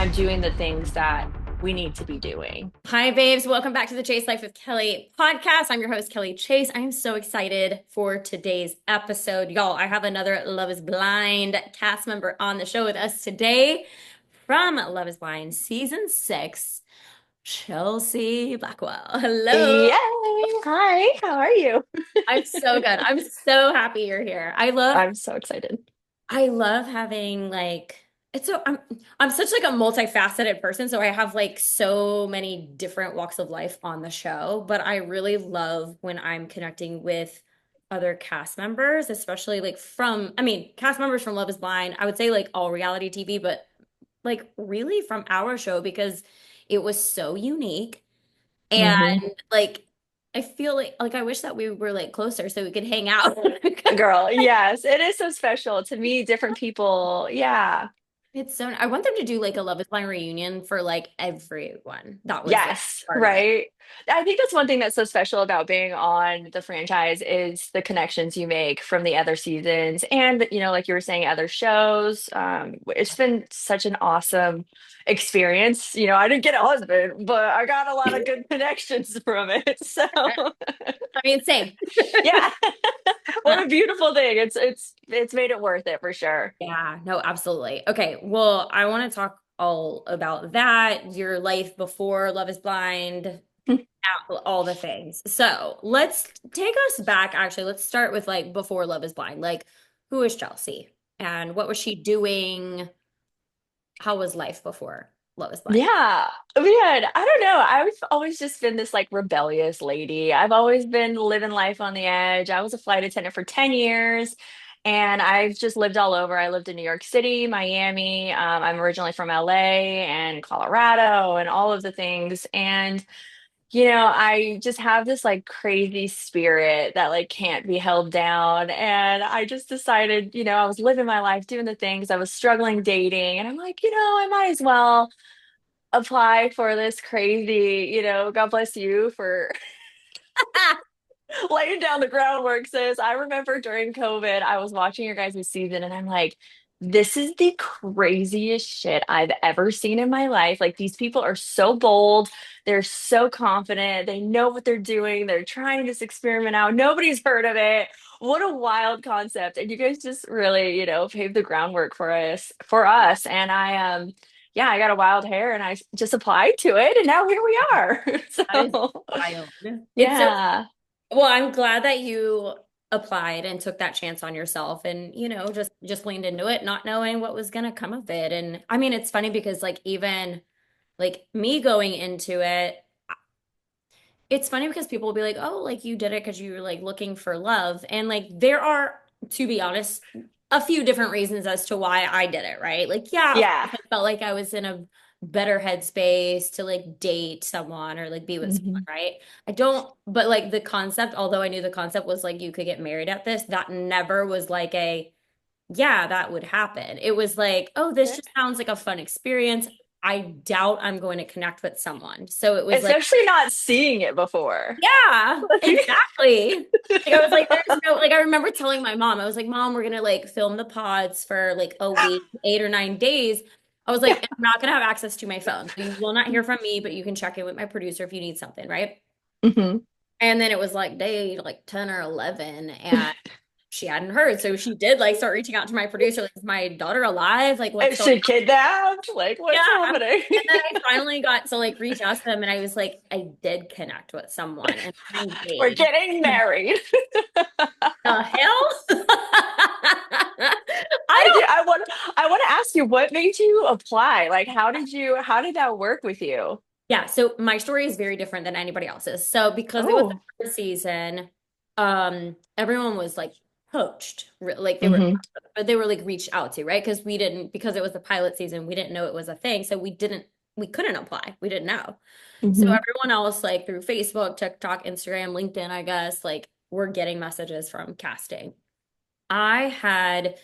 I'm doing the things that we need to be doing. Hi, babes. Welcome back to the Chase Life with Kelly podcast. I'm your host, Kelly Chase. I'm so excited for today's episode. Y'all, I have another Love is Blind cast member on the show with us today from Love is Blind season 6, Chelsea Blackwell. Hello. Yay! Hi, how are you? I'm so good. I'm so happy you're here. I love I'm so excited. I love having like it's so I'm such like a multifaceted person, so I have like so many different walks of life on the show, but I really love when I'm connecting with other cast members, especially like cast members from Love is Blind. I would say like all reality TV, but like really from our show because it was so unique and Hmm. like I feel like I wish that we were like closer so we could hang out. Girl, yes, it is so special to meet different people. Yeah. It's so, I want them to do like a Love is Blind reunion for like everyone that was like Yes, part of it. right. I think that's one thing that's so special about being on the franchise is the connections you make from the other seasons and, like you were saying, other shows. It's been such an awesome experience. I didn't get a husband, but I got a lot of good connections from it. So, I mean, same. yeah, what a beautiful thing. It's made it worth it for sure. Yeah, no, absolutely. Okay, well, I want to talk all about that, your life before Love is Blind, all the things. So let's take us back. Actually, let's start with like before Love is Blind. Like, who is Chelsea and what was she doing? How was life before Love is Blind? Yeah, man, I don't know. I've always just been this like rebellious lady. I've always been living life on the edge. I was a flight attendant for 10 years and I've just lived all over. I lived in New York City, Miami. I'm originally from LA and Colorado and all of the things. And, I just have this like crazy spirit that like can't be held down. And I just decided, I was living my life doing the things. I was struggling dating and I'm like, I might as well apply for this crazy, God bless you for laying down the groundwork, sis. I remember during COVID, I was watching your guys' season and I'm like, this is the craziest shit I've ever seen in my life. Like, these people are so bold. They're so confident. They know what they're doing. They're trying this experiment out. Nobody's heard of it. What a wild concept. And you guys just really, paved the groundwork for us. And yeah, I got a wild hair and I just applied to it and now here we are. That is So, wild. It's so yeah. well, I'm glad that you applied and took that chance on yourself and, just leaned into it, not knowing what was going to come of it. And I mean, it's funny because like even like me going into it, it's funny because people will be like, "Oh, like you did it because you were like looking for love." And like there are, to be honest, a few different reasons as to why I did it, right? Like, yeah, of Yeah. course I felt like I was in a better headspace to like date someone or like be with someone, Mhm. right? I don't, but like the concept, although I knew the concept was like you could get married at this, that never was like yeah, that would happen. It was like, oh, this just sounds like a fun experience. I doubt I'm going to connect with someone. So it was like, Especially not seeing it before. yeah, exactly. Like I was like, there's no like I remember telling my mom, I was like, Mom, we're gonna like film the pods for like a week, 8 or 9 days. I was like, Yeah. I'm not gonna have access to my phone. So you will not hear from me, but you can check in with my producer if you need something, right? Hmm. And then it was like day like 10 or 11 and she hadn't heard. So she did like start reaching out to my producer, like, is my daughter alive? Like what's Is going she kidnapped? Like, yeah. what's happening? And then I finally got to like reach out to them and I was like, I did connect with someone and I'm We're engaged. getting married. The hell? I I do. don't, I want to ask you, what made you apply? Like, how did that work with you? yeah, so my story is very different than anybody else's. So because it was the Oh. first season, everyone was like poached. Like they were Hmm. but they were like reached out to, right? Because it was the pilot season, we didn't know it was a thing. So we couldn't apply. We didn't know. So Hmm. everyone else, like through Facebook, TikTok, Instagram, LinkedIn, I guess, like we're getting messages from casting. I had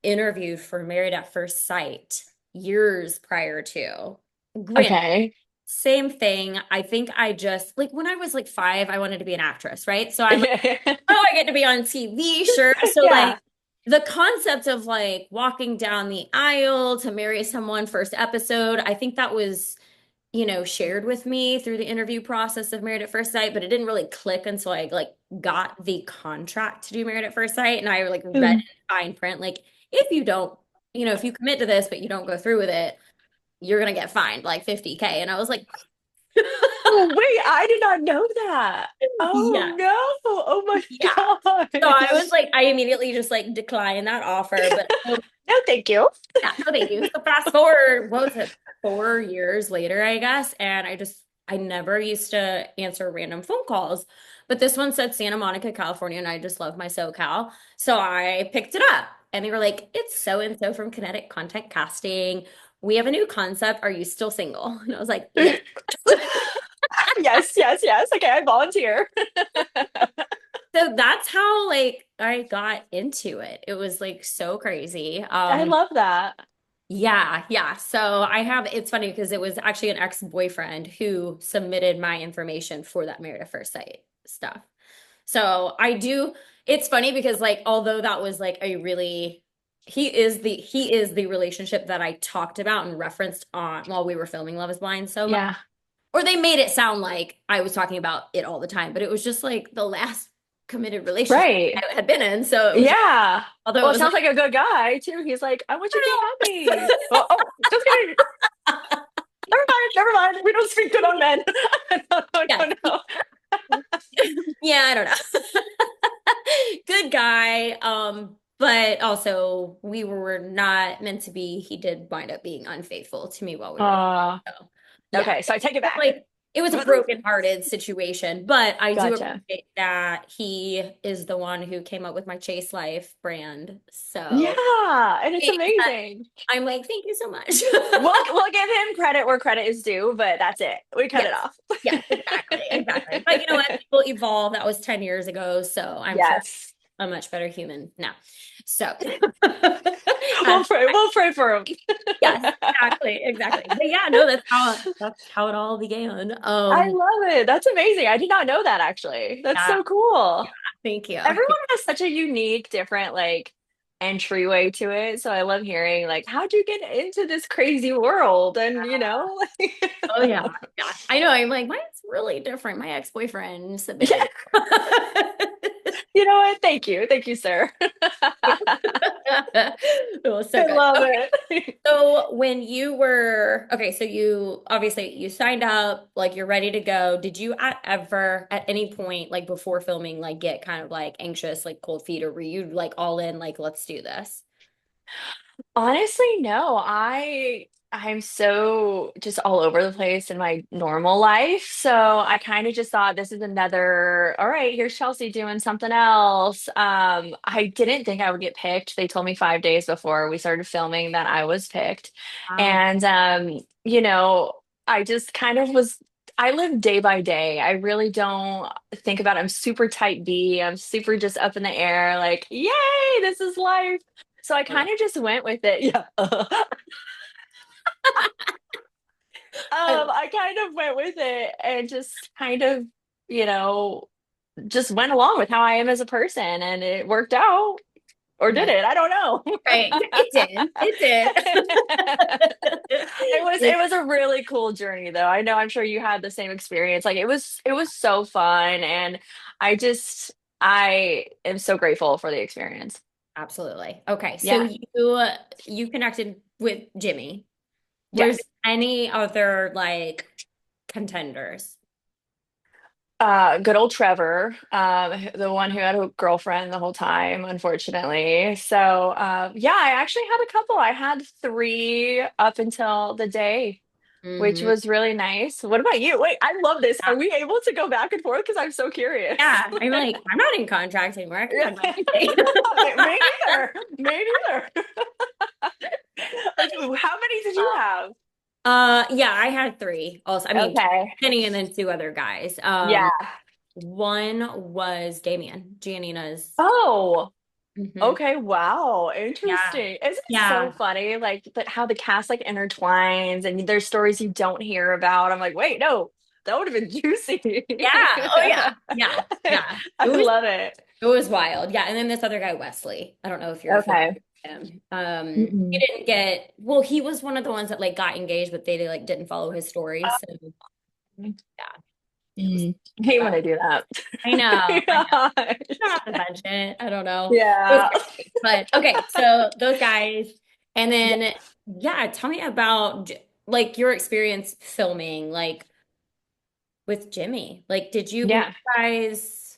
interviewed for Married at First Sight years prior to. Granted, Okay. same thing. I think I just like when I was like 5, I wanted to be an actress, right? So I'm like, oh, I get to be on TV, sure. So like Yeah. the concept of like walking down the aisle to marry someone first episode, I think that was, shared with me through the interview process of Married at First Sight, but it didn't really click until I like got the contract to do Married at First Sight and I like read Mm. in fine print, like if you don't, if you commit to this but you don't go through with it, you're gonna get fined like 50K. And I was like, Oh, wait, I did not know that. yeah, Oh no. Oh my yeah. So I was gosh. like, I immediately just like declined that offer. But No, thank you. yeah, no, thank you. So fast forward, what was it, 4 years later, I guess. And I never used to answer random phone calls. But this one said Santa Monica, California, and I just love my SoCal. So I picked it up. And they were like, it's so and so from Kinetic Content Casting. We have a new concept. Are you still single? And I was like, yes. Yes, yes, yes. Okay, I volunteer. So that's how like I got into it. It was like so crazy. I love that. Yeah, yeah. So it's funny because it was actually an ex-boyfriend who submitted my information for that Married at First Sight stuff. So it's funny because like, although that was like he is the relationship that I talked about and referenced on while we were filming Love is Blind so much. Yeah. Or they made it sound like I was talking about it all the time, but it was just like the last committed relationship Right. I had been in. So it was just, Yeah. although Well, it it was sounds like, like a good guy too. He's like, I want you to be I happy. don't Oh, oh, just kidding. Never mind. Never mind. We don't speak good on men. No, know. no, no. Yeah, I don't know. Good guy. But also we were not meant to be. He did wind up being unfaithful to me while we were. Uh, So yeah. okay, so I take it back. Like it was a broken-hearted situation, but I do Gotcha. appreciate that he is the one who came up with my Chase Life brand. So Yeah, and it's yeah, amazing. I'm like, thank you so much. We'll give him credit where credit is due, but that's it. We cut Yes. it off. Yes, exactly. Exactly. But you know what? People evolve. That was 10 years ago. So I'm sure Yes. a much better human now. So, We'll pray for him. yes, exactly, exactly. But yeah, no, that's how it all began. I love it. That's amazing. I did not know that actually. That's Yeah, so cool. yeah, thank you. Everyone has such a unique, different like entryway to it. So I love hearing like, how'd you get into this crazy world? And like, Oh yeah, yeah. I know. I'm like, mine's really different. My ex-boyfriend yeah, submitted. you know what? Thank you. Thank you, sir. It was so I good. love Okay. it. So when you were okay, so you obviously you signed up, like you're ready to go. Did you ever at any point, like before filming, like get kind of like anxious, like cold feet, or were you like all in, like let's do this? Honestly, no. I'm so just all over the place in my normal life. So I kind of just thought this is another, all right, here's Chelsea doing something else. I didn't think I would get picked. They told me 5 days before we started filming that I was picked. Wow. And I just kind of was I live day by day. I really don't think about it. I'm super type B. I'm super just up in the air, like, yay, this is life. So I kind of just went with it. Yeah. I- I kind of went with it and just kind of, you know, just went along with how I am as a person and it worked out. Or did yeah, it? I don't know. right. It did. It was a really cool journey though. I'm sure you had the same experience. Like it was so fun and I am so grateful for the experience. Absolutely. Okay, so Yeah. you connected with Jimmy. Was Yes. any other like contenders? Good old Trevor, the one who had a girlfriend the whole time, unfortunately. So, yeah, I actually had a couple. I had three up until the day, which Hmm. was really nice. What about you? Wait, I love this. Are we able to go back and forth? Because I'm so curious. Yeah, I'm like, I'm not in contract anymore. I can Yeah. talk about anything. Me neither. Me neither. How many did you have? Yeah, I had three also. I mean, Okay. Kenny and then two other guys. Yeah. One was Damien, Giannina's. Oh. Mhm. Okay, wow. Yeah, Interesting. Isn't it so yeah, funny? Like how the cast like intertwines and there's stories you don't hear about. I'm like, wait, no, that would have been juicy. yeah. Oh yeah, yeah, yeah. I love it. It was wild. Yeah. And then this other guy, Wesley. I don't know if you're familiar Okay. with him. He Mm-mm. didn't get, well, he was one of the ones that like got engaged, but they like didn't follow his story. So yeah, it was, Mm. I hate when I do that. I know, I know. Gosh. Don't have to mention it. I don't know. It was Yeah. crazy. But okay, so those guys. And then, yeah, tell me about like your experience filming, like with Jimmy. Like, did you, when you Yeah. guys,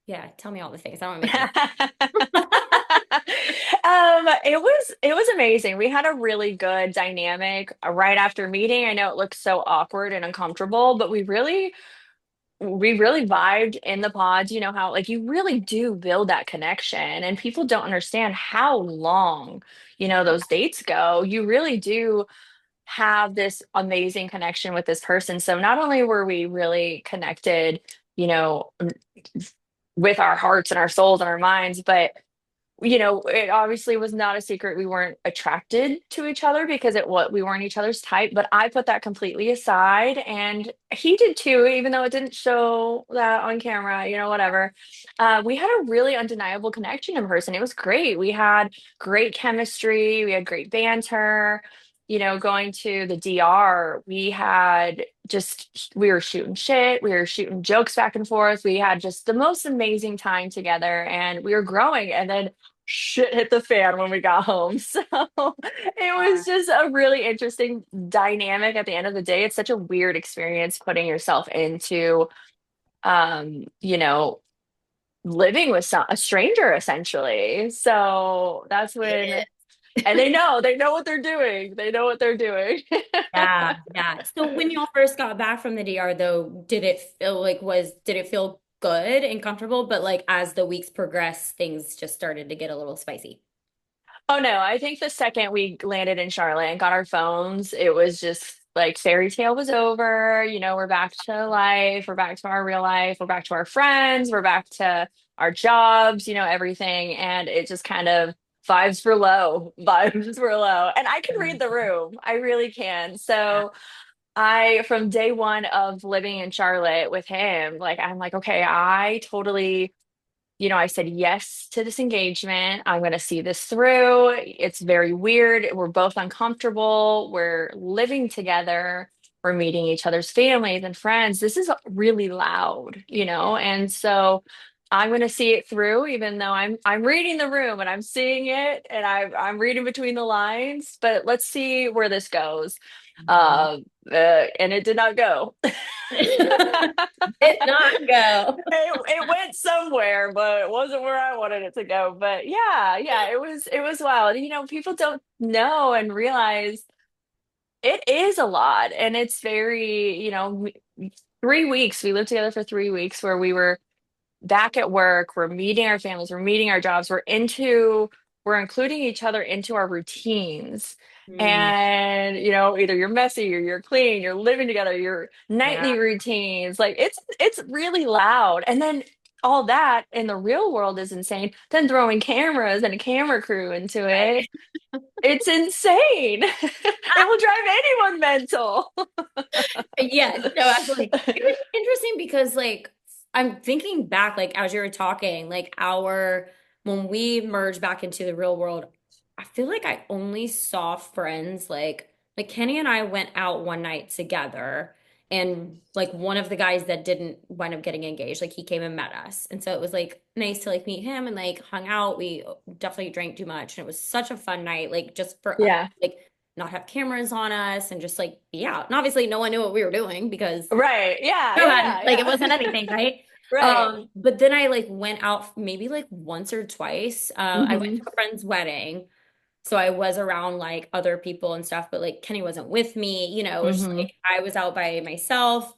yeah, tell me all the things. I don't want to make Yeah. you. It was amazing. We had a really good dynamic right after meeting. I know it looks so awkward and uncomfortable, but we really vibed in the pods. You know how like you really do build that connection, and people don't understand how long, those dates go. You really do have this amazing connection with this person. So not only were we really connected, you know, with our hearts and our souls and our minds, but it obviously was not a secret we weren't attracted to each other because we weren't each other's type, but I put that completely aside and he did too, even though it didn't show that on camera, whatever. We had a really undeniable connection in person. It was great. We had great chemistry, we had great banter. Going to the DR, we were shooting shit, we were shooting jokes back and forth. We had just the most amazing time together and we were growing. And then shit hit the fan when we got home. So it was just a really interesting dynamic at the end of the day. It's such a weird experience putting yourself into, um, you know, living with a stranger essentially. So that's when, It. and they know what they're doing. They know what they're doing. Yeah, yeah. So when y'all first got back from the DR though, did it feel good and comfortable? But like as the weeks progressed, things just started to get a little spicy. Oh no, I think the second we landed in Charlotte and got our phones, it was just like fairy tale was over. We're back to life, we're back to our real life, we're back to our friends, we're back to our jobs, everything. And it just kind of vibes were low, vibes were low. And I can read the room. I really can. Yeah. So from day one of living in Charlotte with him, like I'm like, okay, I said yes to this engagement. I'm going to see this through. It's very weird. We're both uncomfortable. We're living together. We're meeting each other's families and friends. This is really loud. And so I'm going to see it through, even though I'm reading the room and I'm seeing it and I'm reading between the lines. But let's see where this goes. Mhm. And it did not go. Did not go. It went somewhere, but it wasn't where I wanted it to go. But yeah, it was wild. People don't know and realize it is a lot, and it's very, 3 weeks. We lived together for 3 weeks where we were back at work, we're meeting our families, we're meeting our jobs, we're including each other into our routines. Mm, And either you're messy or you're clean, you're living together, your yeah. nightly routines. Like it's really loud. And then all that in the real world is insane. Then throwing cameras and a camera crew into it. Right. It's insane. It will drive anyone mental. Yes, no, absolutely. It was interesting because like I'm thinking back, like as you were talking, like our when we merged back into the real world, I feel like I only saw friends like Kenny and I went out one night together and like one of the guys that didn't wind up getting engaged, like he came and met us. And so it was like nice to like meet him and like hung out. We definitely drank too much and it was such a fun night, like just for us, Yeah. like not have cameras on us and just like be out. And obviously no one knew what we were doing because Right. Yeah. no one, Yeah. like it Yeah. wasn't Yeah. anything, right? Right. But then I like went out maybe like once or twice. I went Hmm. to a friend's wedding. So I was around like other people and stuff, but like Kenny wasn't with me, it was just Hmm. like I was out by myself.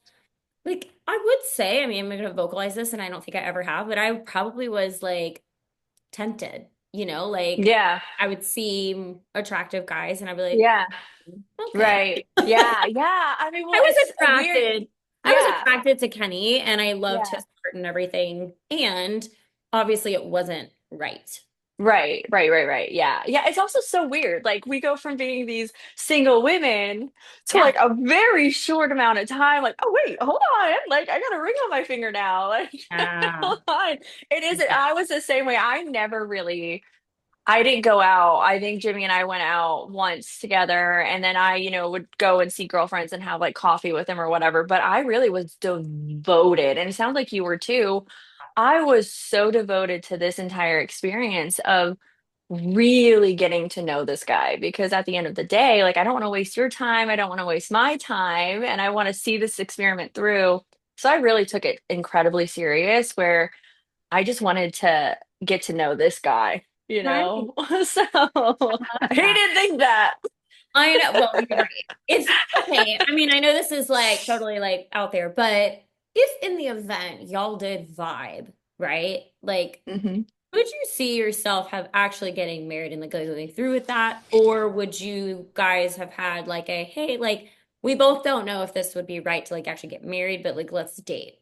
Like I would say, I mean, I'm gonna vocalize this and I don't think I ever have, but I probably was like tempted, like Yeah. I would see attractive guys and I'd be like, Yeah. okay. Right. Yeah. Yeah. I mean, I well, was it's a weird. attracted. I was Yeah. attracted to Kenny and I loved Yeah. his heart and everything. And obviously it wasn't right. Right. Yeah. Yeah. It's also so weird. Like we go from being these single women to Yeah. like a very short amount of time. Like, oh wait, hold on. Like I got a ring on my finger now. Like, Yeah. hold on. It isn't. Yeah. I was the same way. I didn't go out. I think Jimmy and I went out once together, and then I would go and see girlfriends and have like coffee with them or whatever. But I really was devoted, and it sounds like you were too. I was so devoted to this entire experience of really getting to know this guy because at the end of the day, like I don't want to waste your time, I don't want to waste my time, and I want to see this experiment through. So I really took it incredibly serious where I just wanted to get to know this guy, you Right. know? So Love he that. didn't think that. I know. Well, you're right. It's okay. I mean, I know this is like totally like out there, but if in the event y'all did vibe, right? Like, Hmm. would you see yourself have actually getting married and like going through with that? Or would you guys have had like a, hey, like, we both don't know if this would be right to like actually get married, but like, let's date?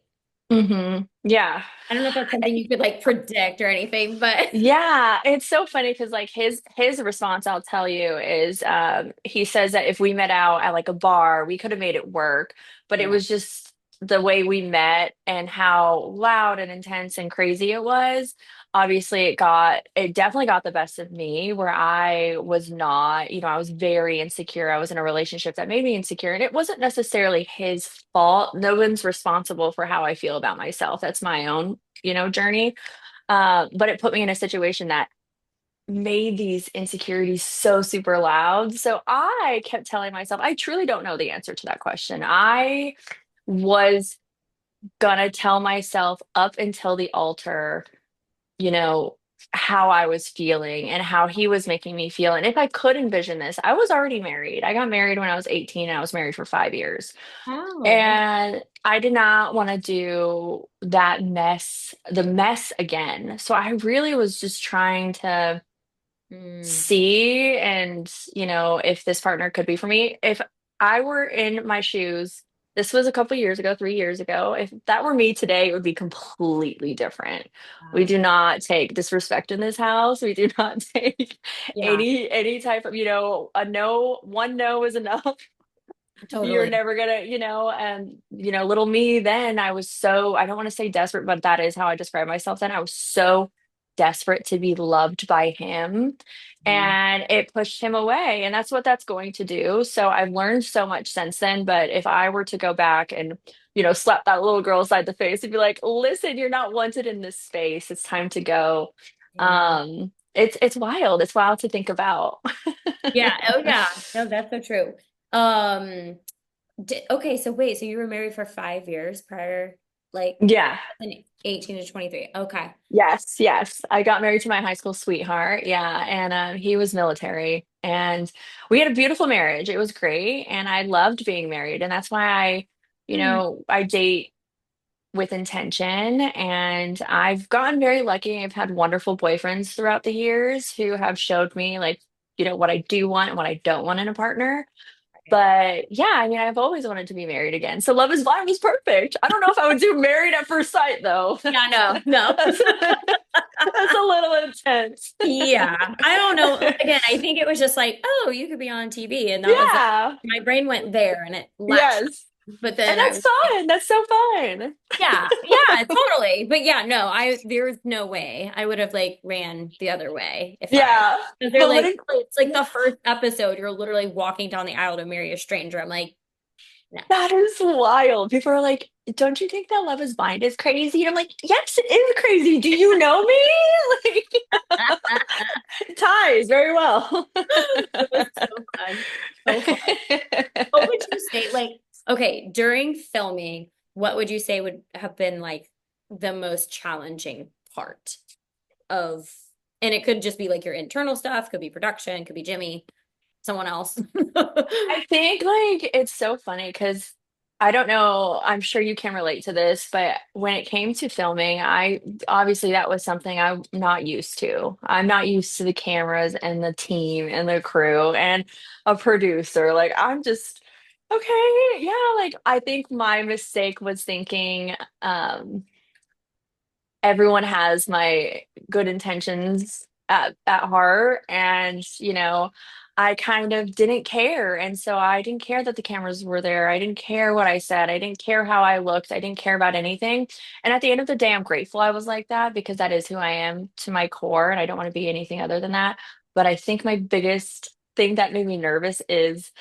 Yeah. I don't know if that's something you could like predict or anything, but Yeah, it's so funny because like his response, I'll tell you, is he says that if we met out at like a bar, we could have made it work, but it yeah. was just the way we met and how loud and intense and crazy it was. Obviously, it definitely got the best of me where I was not, I was very insecure. I was in a relationship that made me insecure, and it wasn't necessarily his fault. No one's responsible for how I feel about myself. That's my own, journey. But it put me in a situation that made these insecurities so super loud. So I kept telling myself, I truly don't know the answer to that question. I was gonna tell myself up until the altar, you know, how I was feeling and how he was making me feel. And if I could envision this, I was already married. I got married when I was 18 and I was married for 5 years. Oh, And I did not want to do the mess again. So I really was just trying to mm, see and, if this partner could be for me. If I were in my shoes, this was a couple years ago, 3 years ago. If that were me today, it would be completely different. We wow. do not take disrespect in this house. We do not take Yeah, any type of, a no, one no is enough. You're totally. never gonna, and little me then, I don't want to say desperate, but that is how I describe myself then. I was so desperate to be loved by him, Mm. and it pushed him away, and that's what that's going to do. So I've learned so much since then, but if I were to go back and slap that little girl aside the face and be like, listen, you're not wanted in this space, it's time to go. Yeah. It's wild, it's wild to think about. Yeah. Oh, yeah. No, that's so true. Um, okay, so wait, so you were married for 5 years prior, like Yeah. in 18 to 23. Okay. Yes. I got married to my high school sweetheart. Yeah, and he was military, and we had a beautiful marriage. It was great, and I loved being married, and that's why Hmm. I date with intention, and I've gotten very lucky. I've had wonderful boyfriends throughout the years who have showed me like, what I do want and what I don't want in a partner. But yeah, I mean, I've always wanted to be married again. So Love is Blind was perfect. I don't know if I would do Married at First Sight though. Yeah, no, no. That's that's a little intense. Yeah, I don't know. Again, I think it was just like, oh, you could be on TV, and that was like Yeah. my brain went there and it latched. Yes. But And then I that's was like, fun. That's so fun. yeah, totally. But yeah, no, there's no way I would have like ran the other way if I Yeah. because they're like Politically, it's like the first episode, you're literally walking down the aisle to marry a stranger. I'm like, no. that is wild. People are like, don't you think that Love is Blind is crazy? And I'm like, yes, it is crazy. Do you know me? Like, ties very well. It was so fun. So fun. What would you say, like, okay, during filming, what would you say would have been like the most challenging part of, and it could just be like your internal stuff, could be production, could be Jimmy, someone else. I think like it's so funny because I don't know, I'm sure you can relate to this, but when it came to filming, I obviously that was something I'm not used to. I'm not used to the cameras and the team and the crew and a producer. Like I'm just okay, yeah, like I think my mistake was thinking everyone has my good intentions at heart. And, I kind of didn't care. And so I didn't care that the cameras were there. I didn't care what I said. I didn't care how I looked. I didn't care about anything. And at the end of the day, I'm grateful I was like that because that is who I am to my core. And I don't want to be anything other than that. But I think my biggest thing that made me nervous is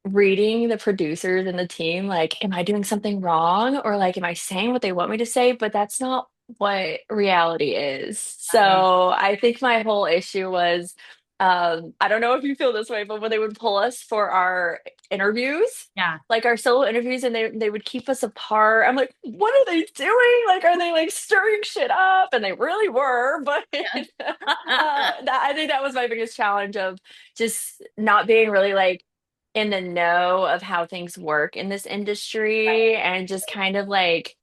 reading the producers and the team, like, am I doing something wrong? Or like, am I saying what they want me to say? But that's not what reality is. Yeah. So I think my whole issue was, I don't know if you feel this way, but when they would pull us for our interviews, Yeah. like our solo interviews, and they would keep us apart. I'm like, what are they doing? Like, are they like stirring shit up? And they really were, but I think that was my biggest challenge of just not being really like in the know of how things work in this industry and just kind of like,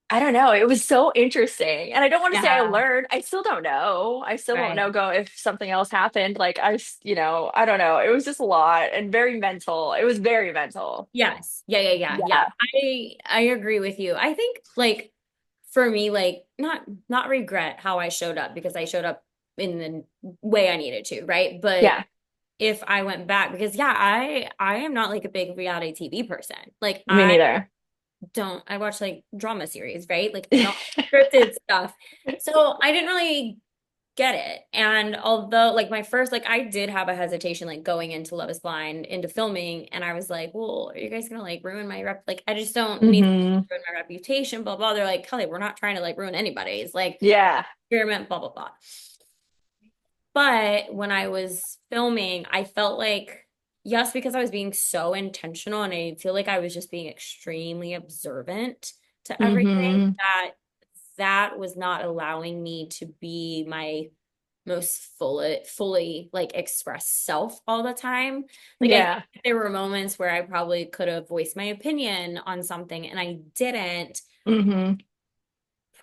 I don't know. It was so interesting. And I don't want to say I Yeah. learned. I still don't know. I still won't Right. know go if something else happened. Like I don't know. It was just a lot and very mental. It was very mental. Yes. Yeah, yeah, yeah, yeah. Yeah. I agree with you. I think like for me, like not regret how I showed up because I showed up in the way I needed to, right? But Yeah. if I went back, because yeah, I am not like a big reality TV person. Like Me neither. I watch like drama series, right? Like not scripted stuff. So I didn't really get it. And although like my first like I did have a hesitation like going into Love is Blind into filming and I was like, well, are you guys gonna like ruin my rep? Like I just don't need to Hmm. ruin my reputation, blah blah. They're like, Kelly, we're not trying to like ruin anybody's like Yeah. experiment, blah blah blah. But when I was filming, I felt like, yes, because I was being so intentional and I feel like I was just being extremely observant to everything, Hmm. that was not allowing me to be my most fully like express self all the time. Like I think Yeah. there were moments where I probably could have voiced my opinion on something and I didn't, Hmm.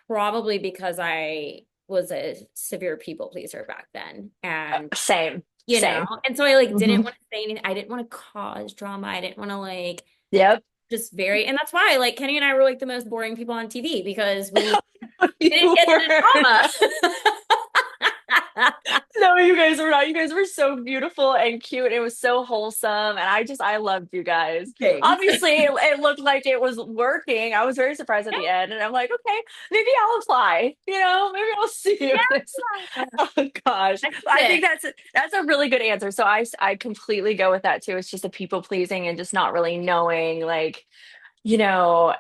probably because I was a severe people pleaser back then. And Same. you know, Same. and so I like Hmm. didn't want to say anything. I didn't want to cause drama. I didn't want to like Yep. just very, and that's why like Kenny and I were like the most boring people on TV because we didn't You get into were. drama. No, you guys were not. You guys were so beautiful and cute. It was so wholesome. And I loved you guys. Thanks. Obviously, it looked like it was working. I was very surprised at Yeah, the end. And I'm like, okay, maybe I'll apply. Maybe I'll see if this. yeah. Oh gosh. That's I think it. that's a really good answer. So I completely go with that too. It's just a people pleasing and just not really knowing like, you know,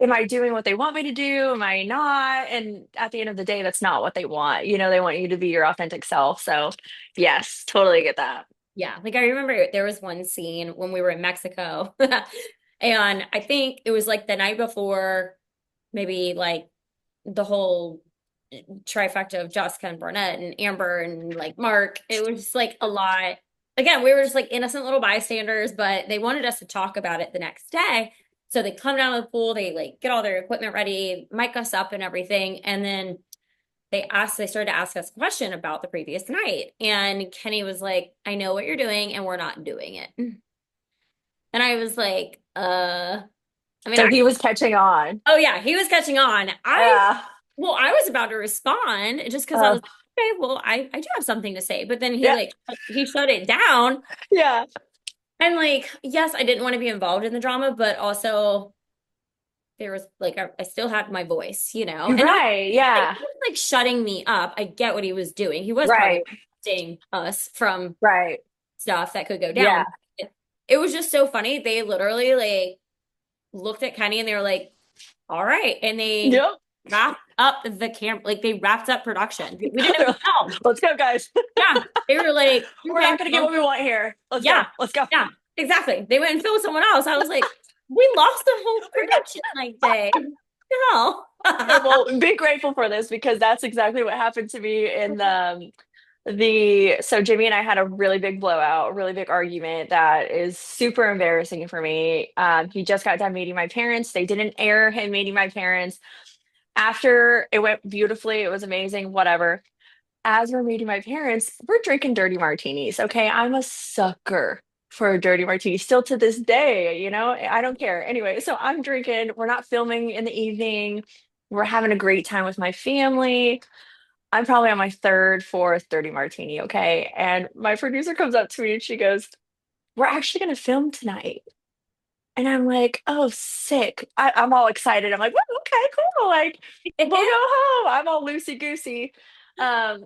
am I doing what they want me to do? Am I not? And at the end of the day, that's not what they want. They want you to be your authentic self. So, yes, totally get that. Yeah, like I remember there was one scene when we were in Mexico, and I think it was like the night before, maybe like the whole trifecta of Jessica and Barnett and Amber and like Mark. It was just like a lot. Again, we were just like innocent little bystanders, but they wanted us to talk about it the next day. So they come down to the pool, they like get all their equipment ready, mic us up and everything. And then they started to ask us a question about the previous night. And Kenny was like, I know what you're doing, and we're not doing it. And I was like, I mean, So he was catching on. oh yeah, he was catching on. Yeah. I was about to respond just because I Uh, was like, okay, well, I do have something to say. But then yeah. he shut it down. Yeah. And like, yes, I didn't want to be involved in the drama, but also there was like I still had my voice, and not Right. like, Yeah. he was, like shutting me up. I get what he was doing. He was probably Right. protecting us from Right. stuff that could go Yeah. down. It was just so funny. They literally like looked at Kenny and they were like, all right. And they Yep. wrapped up the camp, like they wrapped up production. We didn't even film. Let's go, guys. Yeah. They were like, We're okay, not going to get well, what we want here. Let's yeah, go. Let's go. yeah, exactly. They went and filmed someone else. I was like, we lost the whole production like day. No. Well, be grateful for this because that's exactly what happened to me in the so Jimmy and I had a really big blowout, a really big argument that is super embarrassing for me. He just got done meeting my parents. They didn't air him meeting my parents. After it went beautifully, it was amazing, whatever. As we're meeting my parents, we're drinking dirty martinis. Okay. I'm a sucker for a dirty martini still to this day. I don't care. Anyway, so I'm drinking. We're not filming in the evening. We're having a great time with my family. I'm probably on my third, fourth dirty martini, okay? And my producer comes up to me and she goes, "We're actually gonna film tonight." And I'm like, "Oh, sick." I'm all excited. I'm like, "Whoa, okay, cool. Like, we'll go home." I'm all loosey goosey. Um,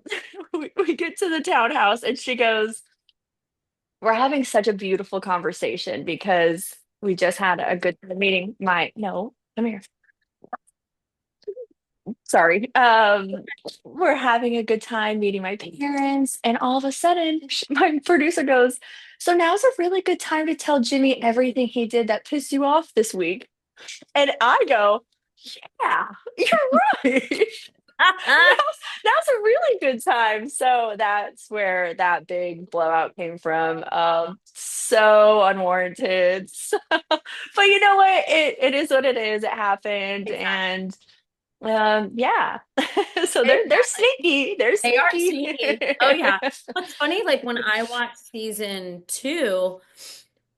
we get to the townhouse and she goes, "We're having such a beautiful conversation because we just had a good meeting." No, come here. Sorry. We're having a good time meeting my parents, and all of a sudden, my producer goes, "So now's a really good time to tell Jimmy everything he did that pissed you off this week." And I go, "Yeah, you're right." Now's a really good time. So that's where that big blowout came from. So unwarranted. But you know what? It is what it is. It happened, Exactly. and yeah. So they're Exactly. sneaky. They're They are sneaky. sneaky. Oh yeah. What's funny, like when I watched season two,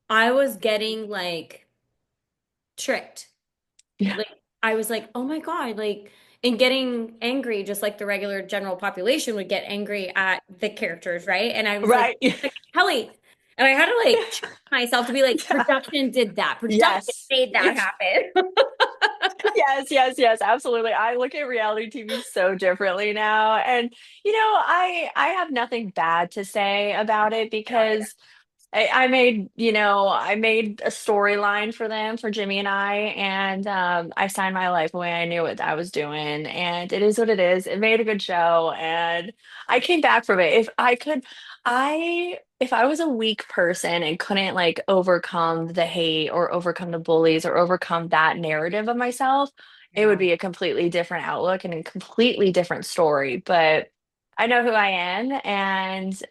I was getting like tricked. Yeah. Like I was like, oh my God, like and getting angry just like the regular general population would get angry at the characters, right? And I was Right. like Kelly, and I had to like check myself to be like, Yeah. production did that. Production Yes. made that happen. Yes, yes, yes, absolutely. I look at reality TV so differently now. And I have nothing bad to say about it because I made, I made a storyline for them, for Jimmy and and I signed my life away. I knew what I was doing, and it is what it is. It made a good show, and I came back from it. If I was a weak person and couldn't like overcome the hate or overcome the bullies or overcome that narrative of myself, it would Yeah. be a completely different outlook and a completely different story. But I know who I am, and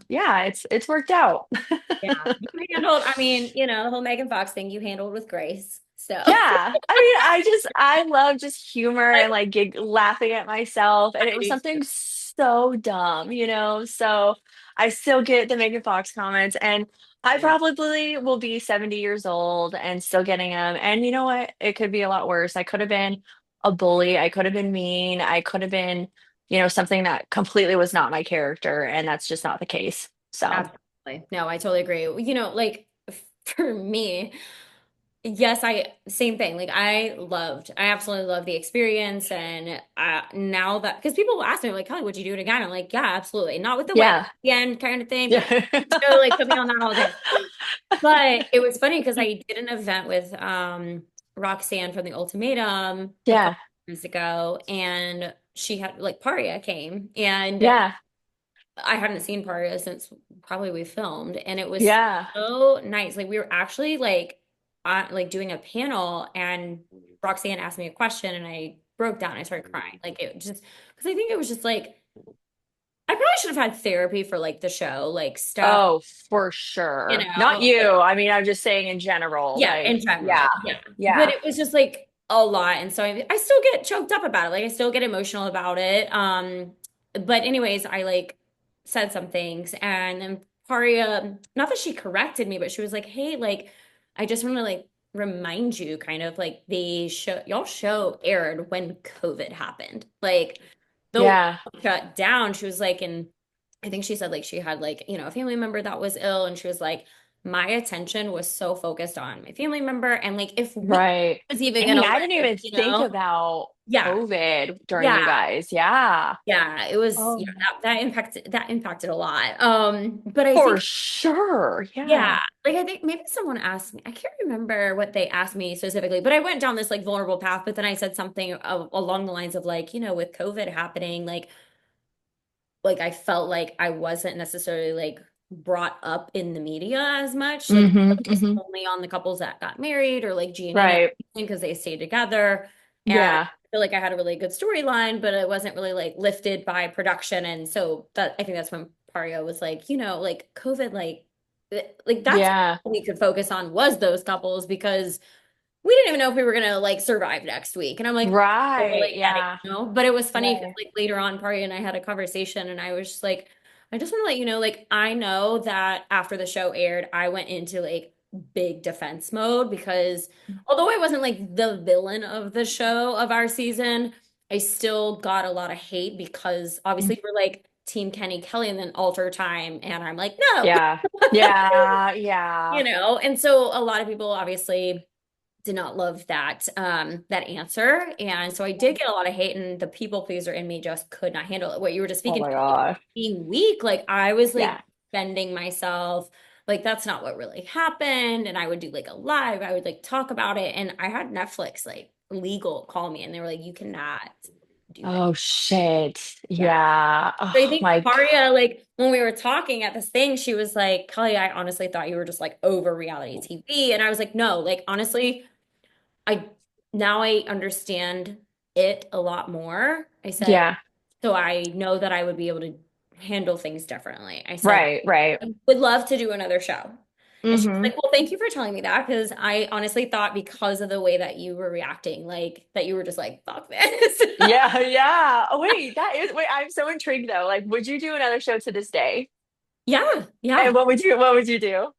yeah, it's worked out. Yeah. You handled, I mean, the whole Megan Fox thing you handled with grace. So Yeah, I mean, I love just humor I, and like laughing at myself, and it I was do too. something so dumb. So I still get the Megan Fox comments, and I Yeah. probably will be 70 years old and still getting them. And you know what? It could be a lot worse. I could have been a bully. I could have been mean. I could have been, something that completely was not my character, and that's just not the case. So Absolutely. No, I totally agree. Like for me, yes, same thing. Like I absolutely love the experience. And now that, because people will ask me, like, Kelly, would you do it again? I'm like, yeah, absolutely. Not with the wedding yeah, again kind of thing. yeah, So, like, put me on that all day. But it was funny because I did an event with Roxanne from the Ultimatum a couple yeah, years ago, and she had like Paria came, and yeah, I hadn't seen Paria since probably we filmed, and it was yeah. so nice. Like we were actually like doing a panel, and Roxanne asked me a question, and I broke down. I started crying. Like it just because I think it was just like I probably should have had therapy for like the show, like stuff, Oh, for sure. Not like you. I mean, I'm just saying in general. yeah, in Like, general, yeah, yeah. But yeah, it was just like a lot, and so I still get choked up about it. Like I still get emotional about it. But anyways, I like said some things, and then Paria, not that she corrected me, but she was like, "Hey, like, I just want to like remind you, kind of like the show, y'all show aired when COVID happened, like the world yeah. shut down." She was like, and I think she said like she had like a family member that was ill, and she was like my attention was so focused on my family member and like if we Right. was even Dang, gonna I didn't live, even think about yeah, COVID during yeah, you guys. Yeah. yeah, it was Oh, that impacted a lot. But I for think sure. yeah, Yeah. like I think maybe someone asked me, I can't remember what they asked me specifically, but I went down this like vulnerable path, but then I said something along the lines of like, with COVID happening, like I felt like I wasn't necessarily like brought up in the media as much. Like Hmm, focused hmm. only on the couples that got married or like Giannina Right. because they stayed together. And I Yeah. feel like I had a really good storyline, but it wasn't really like lifted by production. And so that I think that's when Pario was like, like COVID, like that's Yeah. all we could focus on was those couples because we didn't even know if we were gonna like survive next week. And I'm like, Right. totally get it, Yeah. But it was funny because Right. like later on, Party and I had a conversation, and I was just like, I just want to let you know, like, I know that after the show aired, I went into like big defense mode because although I wasn't like the villain of the show of our season, I still got a lot of hate because obviously we're like Team Kenny Kelly and then alter time. And I'm like, no, Yeah. Yeah. Yeah. and so a lot of people obviously did not love that answer. And so I did get a lot of hate, and the people pleaser in me just could not handle it. What you were just Oh speaking my to, like, gosh. being weak, like I was like Yeah. bending myself. Like that's not what really happened. And I would do like a live, I would like talk about it. And I had Netflix like legal call me and they were like, you cannot do this. Oh shit. Yeah. Yeah. So I Oh think my. Maria, like when we were talking at this thing, she was like, Kelly, I honestly thought you were just like over reality TV. And I was like, no, like honestly, I now I understand it a lot more. I said, Yeah. so I know that I would be able to handle things differently. I said, Right. Right. I would love to do another show. And she was Mm-hmm. like, well, thank you for telling me that because I honestly thought because of the way that you were reacting, like that you were just like, fuck this. Yeah. Yeah. Oh wait, wait, I'm so intrigued though. Like, would you do another show to this day? Yeah, And yeah. what would you do?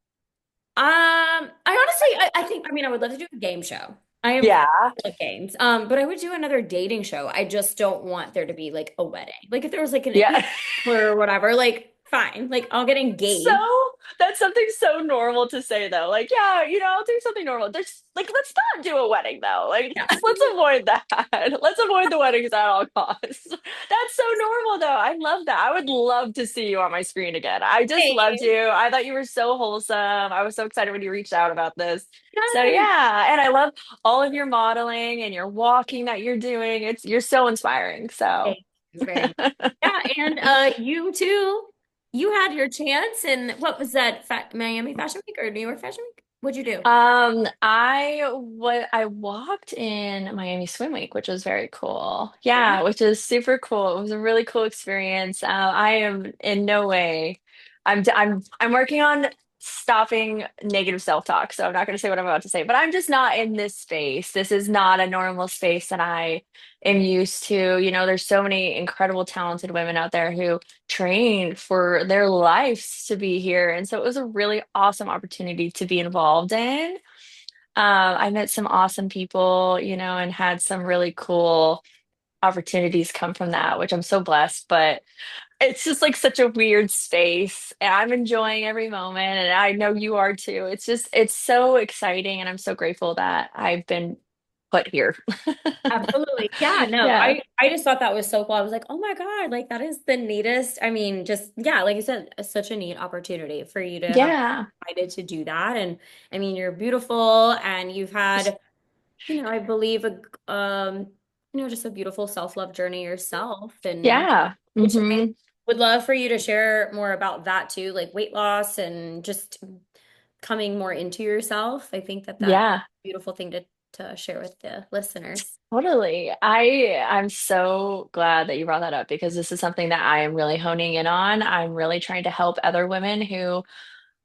I think, I mean, I would love to do a game show. I Yeah. love games. But I would do another dating show. I just don't want there to be like a wedding. Like if there was like an Yeah. or whatever, like fine. Like I'll get So engaged. that's something so normal to say though. Like, yeah, I'll do something normal. There's like, let's not do a wedding though. Like, Yes. let's avoid that. Let's avoid the weddings at all costs. That's so normal though. I love that. I would love to see you on my screen again. I just loved Same. you. I thought you were so wholesome. I was so excited when you reached out about this. So Yes. yeah, and I love all of your modeling and your walking that you're doing. You're so inspiring. So Thank you very much. Yeah, and you too. You had your chance, and what was that? Miami Fashion Week or New York Fashion Week? What'd you do? I walked in Miami Swim Week, which was very cool. Yeah, which is super cool. It was a really cool experience. I am in no way. I'm working on stopping negative self-talk, so I'm not going to say what I'm about to say. But I'm just not in this space. This is not a normal space that I am used to. There's so many incredible, talented women out there who trained for their lives to be here. And so it was a really awesome opportunity to be involved in. I met some awesome people, and had some really cool opportunities come from that, which I'm so blessed. But it's just like such a weird space, and I'm enjoying every moment, and I know you are too. It's so exciting, and I'm so grateful that I've been put here. Absolutely. Yeah, no, Yeah. I just thought that was so cool. I was like, oh my God, like that is the neatest. I mean, just yeah, like you said, it's such a neat opportunity for you to have Yeah. decided to do that. And I mean, you're beautiful and you've had, I believe just a beautiful self-love journey yourself. And Yeah. which I Hmm. would love for you to share more about that too, like weight loss and just coming more into yourself. I think that that's Yeah. a beautiful thing to share with the listeners. Totally. I'm so glad that you brought that up because this is something that I am really honing in on. I'm really trying to help other women who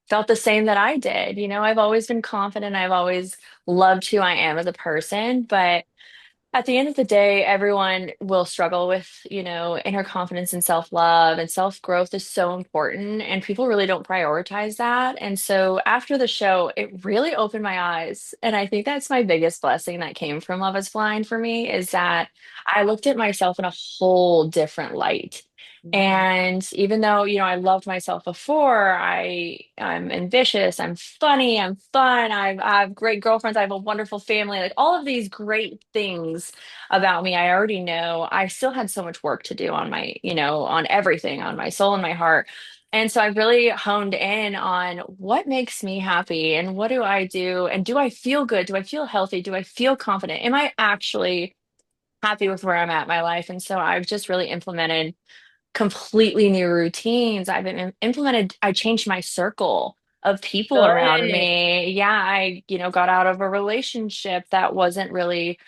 felt the same that I did. I've always been confident. I've always loved who I am as a person, but at the end of the day, everyone will struggle with, inner confidence and self-love, and self-growth is so important, and people really don't prioritize that. And so after the show, it really opened my eyes. And I think that's my biggest blessing that came from Love is Blind for me is that I looked at myself in a whole different light. Mhm. And even though, I loved myself before, I'm ambitious, I'm funny, I'm fun, I have great girlfriends, I have a wonderful family, like all of these great things about me, I already know. I still had so much work to do on on everything, on my soul and my heart. And so I really honed in on what makes me happy and what do I do? And do I feel good? Do I feel healthy? Do I feel confident? Am I actually happy with where I'm at in my life? And so I've just really implemented completely new routines. I changed my circle of people around Good. me. Yeah, I, got out of a relationship that wasn't really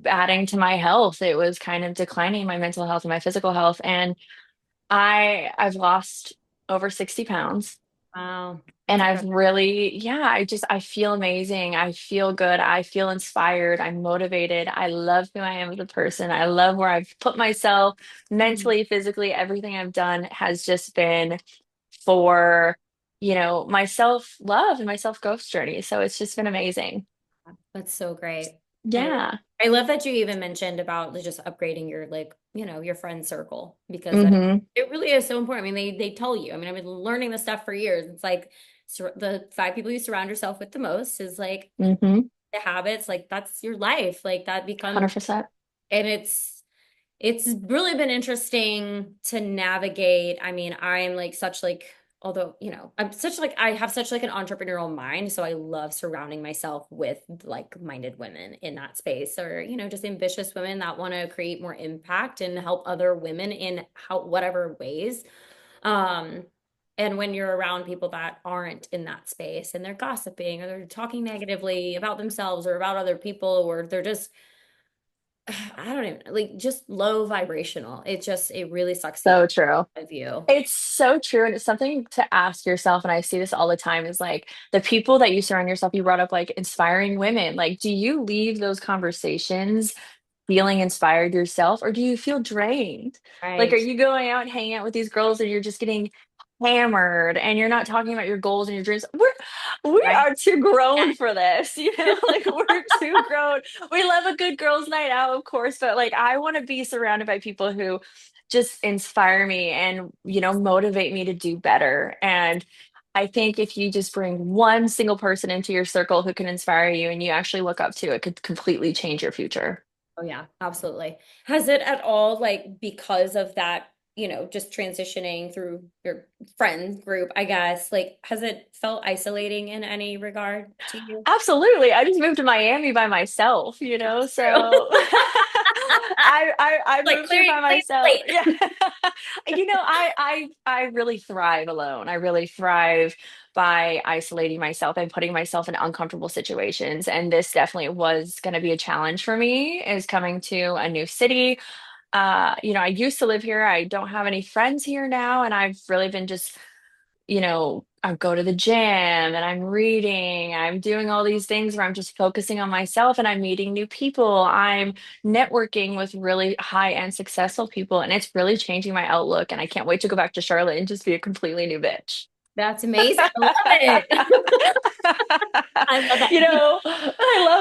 adding to my health. It was kind of declining my mental health and my physical health. And I've lost over 60 pounds. Wow. And I've Congrats. really, yeah, I feel amazing. I feel good. I feel inspired. I'm motivated. I love who I am as a person. I love where I've put myself Mhm. mentally, physically. Everything I've done has just been for, my self love and my self growth journey. So it's just been amazing. That's so great. Yeah. I love that you even mentioned about just upgrading your like, your friend circle because Hmm. it really is so important. I mean, they tell you. I mean, I've been learning this stuff for years. It's like the five people you surround yourself with the most is like Hmm. the habits, like that's your life. Like that becomes 100%. and it's really been interesting to navigate. I mean, I'm like such like although, I'm such like I have such like an entrepreneurial mind, so I love surrounding myself with like-minded women in that space or, just ambitious women that want to create more impact and help other women in how whatever ways. Um and when you're around people that aren't in that space and they're gossiping or they're talking negatively about themselves or about other people or they're just I don't even like just low vibrational. It really sucks the So true. out of you. It's so true. And it's something to ask yourself. And I see this all the time is like the people that you surround yourself, you brought up like inspiring women. Like, do you leave those conversations feeling inspired yourself, or do you feel drained? Like, are Right. you going out and hanging out with these girls and you're just getting hammered and you're not talking about your goals and your dreams? We Right. are too grown for this, like we're too grown. We love a good girls' night out, of course, but like I want to be surrounded by people who just inspire me and, motivate me to do better. And I think if you just bring one single person into your circle who can inspire you and you actually look up to, it could completely change your future. Oh yeah, absolutely. Has it at all like because of that, just transitioning through your friend group, I guess, like has it felt isolating in any regard to you? Absolutely. I just moved to Miami by myself, That's true. so I Like moved here by clear myself. slate. Yeah. I really thrive alone. I really thrive by isolating myself and putting myself in uncomfortable situations. And this definitely was going to be a challenge for me, is coming to a new city. I used to live here. I don't have any friends here now, and I've really been just, I go to the gym and I'm reading, I'm doing all these things where I'm just focusing on myself and I'm meeting new people. I'm networking with really high-end successful people, and it's really changing my outlook. And I can't wait to go back to Charlotte and just be a completely new bitch. That's amazing. I love it. I love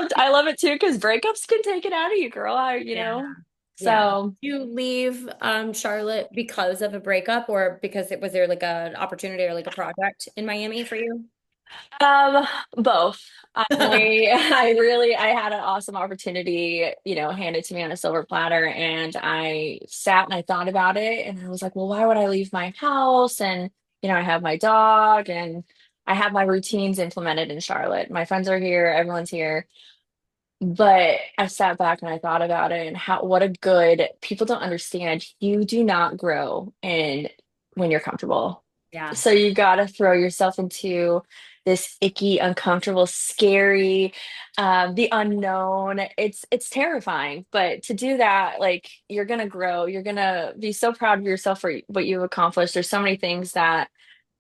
it. I love it too because breakups can take it out of you, girl. Yeah. Yeah. So. You leave Charlotte because of a breakup or because it was there like an opportunity or like a project in Miami for you? Both. I I had an awesome opportunity, handed to me on a silver platter, and I sat and I thought about it, and I was like, well, why would I leave my house? And I have my dog, and I have my routines implemented in Charlotte. My friends are here, everyone's here. But I sat back and I thought about it, and how what a good people don't understand. You do not grow in when you're comfortable. Yeah. So you got to throw yourself into this icky, uncomfortable, scary, the unknown. It's terrifying, but to do that, like you're gonna grow. You're gonna be so proud of yourself for what you've accomplished. There's so many things that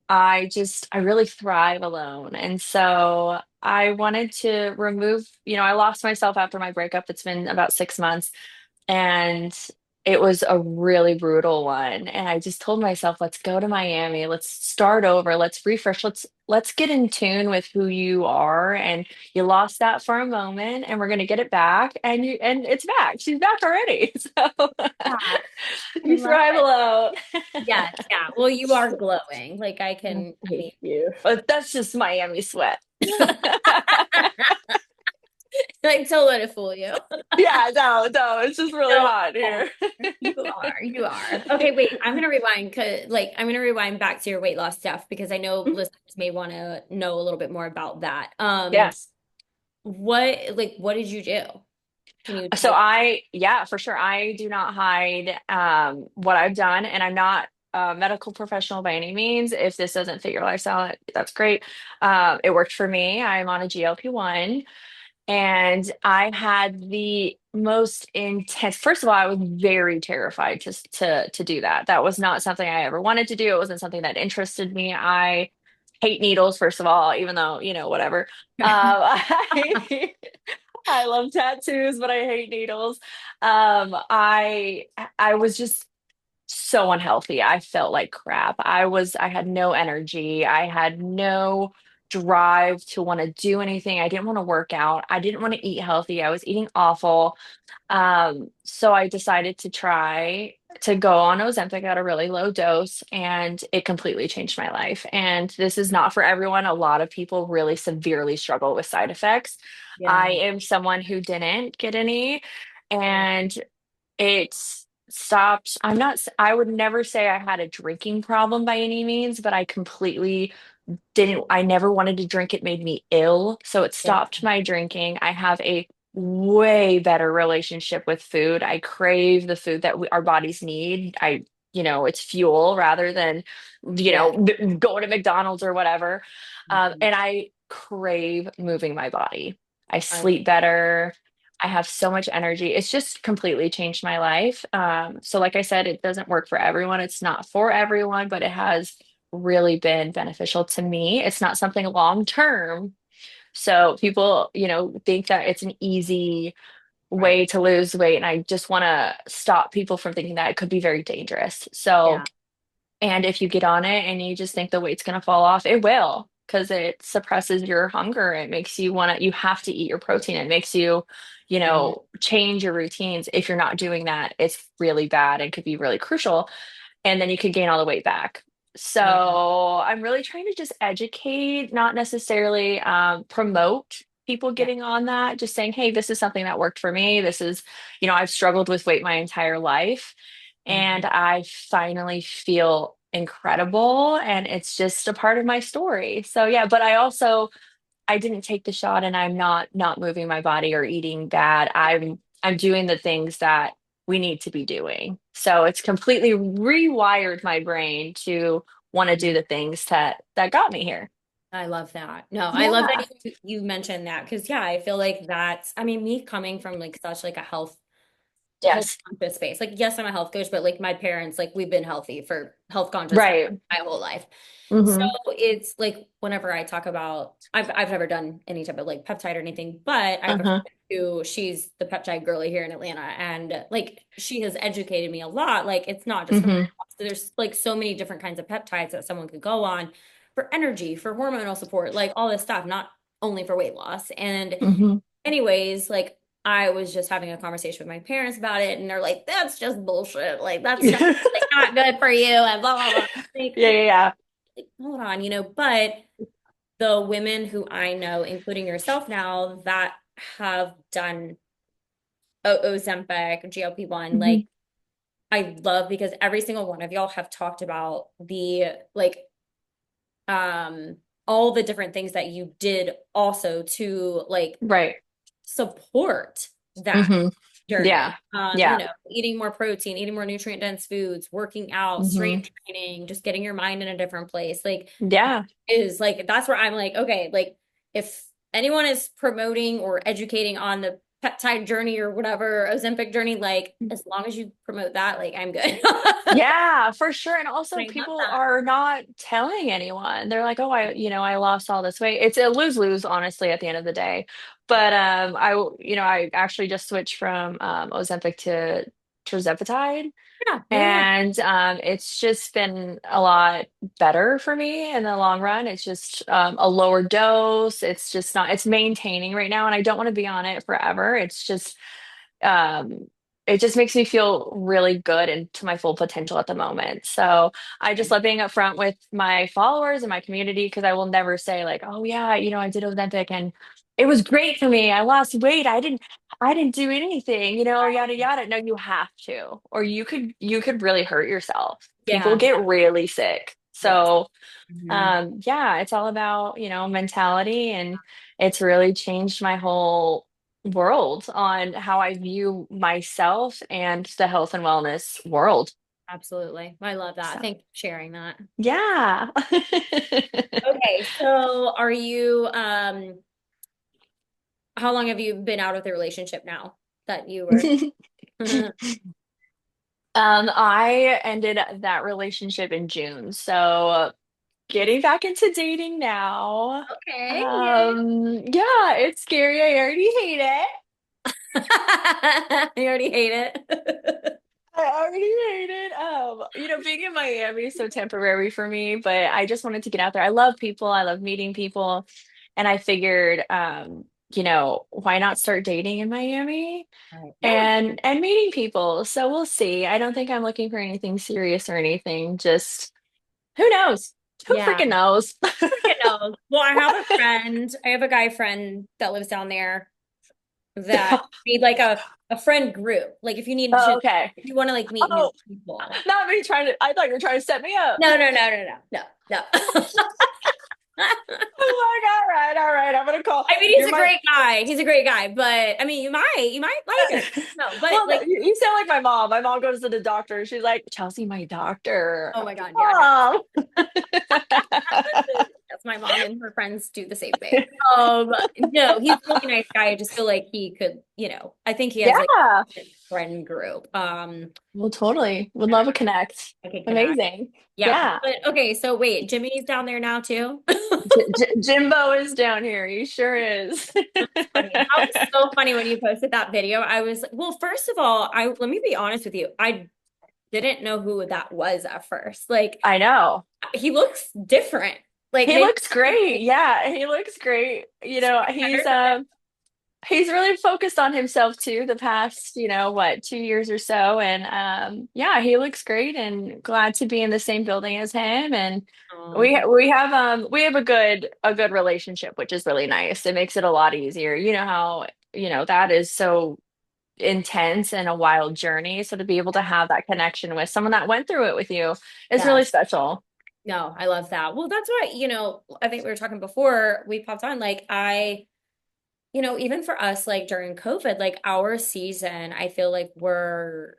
I really thrive alone. And so I wanted to remove, I lost myself after my breakup. It's been about 6 months, and it was a really brutal one. And I just told myself, let's go to Miami. Let's start over. Let's refresh. Let's get in tune with who you are. And you lost that for a moment, and we're gonna get it back. And it's back. She's back already. So Yeah, I you love thrive it. alone. Yes, yeah. Well, you are glowing. Like I Thank mean, you. But that's just Miami sweat. like don't let it fool you. Yeah, no, no, it's just really No, hot here. you are. You are. Okay, wait. I'm gonna rewind because I'm gonna rewind back to your weight loss stuff because I know listeners may want to know a little bit more about that. Yes. What did you do? Can you So like yeah, for sure. I do not hide what I've done, and I'm not a medical professional by any means. If this doesn't fit your lifestyle, that's great. It worked for me. I'm on a GLP-1. And I had the most intense. First of all, I was very terrified to do that. That was not something I ever wanted to do. It wasn't something that interested me. I hate needles, first of all, even though, whatever. I love tattoos, but I hate needles. I was just so unhealthy. I felt like crap. I had no energy. I had no drive to want to do anything. I didn't want to work out. I didn't want to eat healthy. I was eating awful. So I decided to try to go on Ozempic at a really low dose, and it completely changed my life. And this is not for everyone. A lot of people really severely struggle with side effects. I Yeah. am someone who didn't get any, Yeah. and it stopped. I would never say I had a drinking problem by any means, but I completely didn't, I never wanted to drink. It made me ill. So it Yeah. stopped my drinking. I have a way better relationship with food. I crave the food that our bodies need. It's fuel rather than, Yeah. going to McDonald's or whatever. Mhm. And I crave moving my body. I I love sleep better. I have so much energy. It's just completely changed my life. So, like I said, it doesn't work for everyone. It's not for everyone, but it has really been beneficial to me. It's not something long term. So people, think that it's an easy right. way to lose weight. And I just want to stop people from thinking that it could be very dangerous. So, Yeah. and if you get on it and you just think the weight's going to fall off, it will, because it suppresses your hunger. It makes you want to, you have to eat your protein. It makes you, Mhm. change your routines. If you're not doing that, it's really bad and could be really crucial, and then you could gain all the weight back. So Yeah. I'm really trying to just educate, not necessarily promote people Yeah. getting on that, just saying, hey, this is something that worked for me. This is, I've struggled with weight my entire life, and Mhm. I finally feel incredible. And it's just a part of my story. So yeah, but I didn't take the shot, and I'm not moving my body or eating bad. I'm doing the things that we need to be doing. So it's completely rewired my brain to want to do Mhm. the things that got me here. I love that. No, I love Yeah. that you mentioned that because yeah, I feel like that's, I mean, me coming from like such like a health Yes. conscious space. Like, yes, I'm a health coach, but like my parents, like we've been healthy for health conscious for Right. my whole life. So Hmm. it's like whenever I talk about, I've never done any type of like peptide or anything, but I have a friend Uh-huh. who she's the peptide girly here in Atlanta, and like she has educated me a lot. Like it's not just for Hmm. weight loss. There's like so many different kinds of peptides that someone could go on for energy, for hormonal support, like all this stuff, not only for weight loss. And Hmm. anyways, like I was just having a conversation with my parents about it, and they're like, "That's just bullshit. Like that's just Yeah, like not good for you," and blah blah blah. yeah, yeah. Like, hold on, but the women who I know, including yourself now, that have done Ozempic, GLP-1, Hmm. like I love because every single one of y'all have talked about the like um all the different things that you did also to like Right. support that Hmm. Yeah. journey. Yeah. Eating more protein, eating more nutrient dense foods, working out, Hmm. strength training, just getting your mind in a different place. Like Yeah. is like that's where I'm like, okay, like if anyone is promoting or educating on the peptide journey or whatever, Ozempic journey, like as long as you promote that, like I'm good. Yeah, for sure. And also I love people that. are not telling anyone. They're like, "Oh, I lost all this weight." It's a lose-lose, honestly, at the end of the day. But I actually just switched from Ozempic to tirzepatide, Yeah, yeah, and it's just been a lot better for me in the long run. It's just a lower dose. It's just not, it's maintaining right now, and I don't want to be on it forever. It's just um, it just makes me feel really good and to my full potential at the moment. So I yeah. just love being upfront with my followers and my community, because I will never say like, oh yeah, I did Ozempic and it was great for me. I lost weight. I didn't do anything, or yada yada. No, you have to, or you could really hurt yourself. People Yeah. get really sick. Yes. So Mhm. yeah, it's all about, mentality, and it's really changed my whole world on how I view myself and the health and wellness world. Absolutely. I love that. So, Thank you for sharing that. yeah. Okay, so are you how long have you been out of the relationship now that you were Okay, I ended that relationship in June. So, getting back into dating now. yay. Yeah, it's scary. I already hate it. You already hate it. I already hate it. Being in Miami is so temporary for me, but I just wanted to get out there. I love people. I love meeting people. And I figured, why not start dating in Miami Right. Yeah. and meeting people? So we'll see. I don't think I'm looking for anything serious or anything. Just who knows? Who Yeah. freaking knows? Freaking knows. Well, I have a guy friend that lives down there that made like a friend group. Like if you need to, Oh, okay. if you want to like meet new Oh, people. not me trying to. I thought you were trying to set me up. No, no, no, no, no, no, no. I'm like, all right, all right. I'm gonna call. I mean, he's You're a my great guy. He's a great guy, but I mean, you might like it. No, but well, like, you sound like my mom. My mom goes to the doctor. She's like, Chelsea, my doctor. oh my God, yeah, no. Mom. That's my mom and her friends do the same thing. No, he's a really nice guy. I just feel like he could, I think he has like Yeah. a friend group. Well, totally. Would love a connect. I could connect. Amazing. Yeah. Yeah. But okay, so wait, Jimmy's down there now too? Jimbo is down here. He sure is. Funny. That was so funny when you posted that video. I was like, well, first of all, I let me be honest with you. I didn't know who that was at first. Like I know. he looks different. Like He maybe looks great. Yeah, he looks great. better. He's really focused on himself too the past, 2 years or so. And yeah, he looks great and glad to be in the same building as him. And Um, we have a good relationship, which is really nice. It makes it a lot easier. You know how, that is so intense and a wild journey. So to be able to have that connection with someone that went through it with you is yeah. really special. No, I love that. Well, that's why, I think we were talking before we popped on. Like even for us, like during COVID, like our season, I feel like we're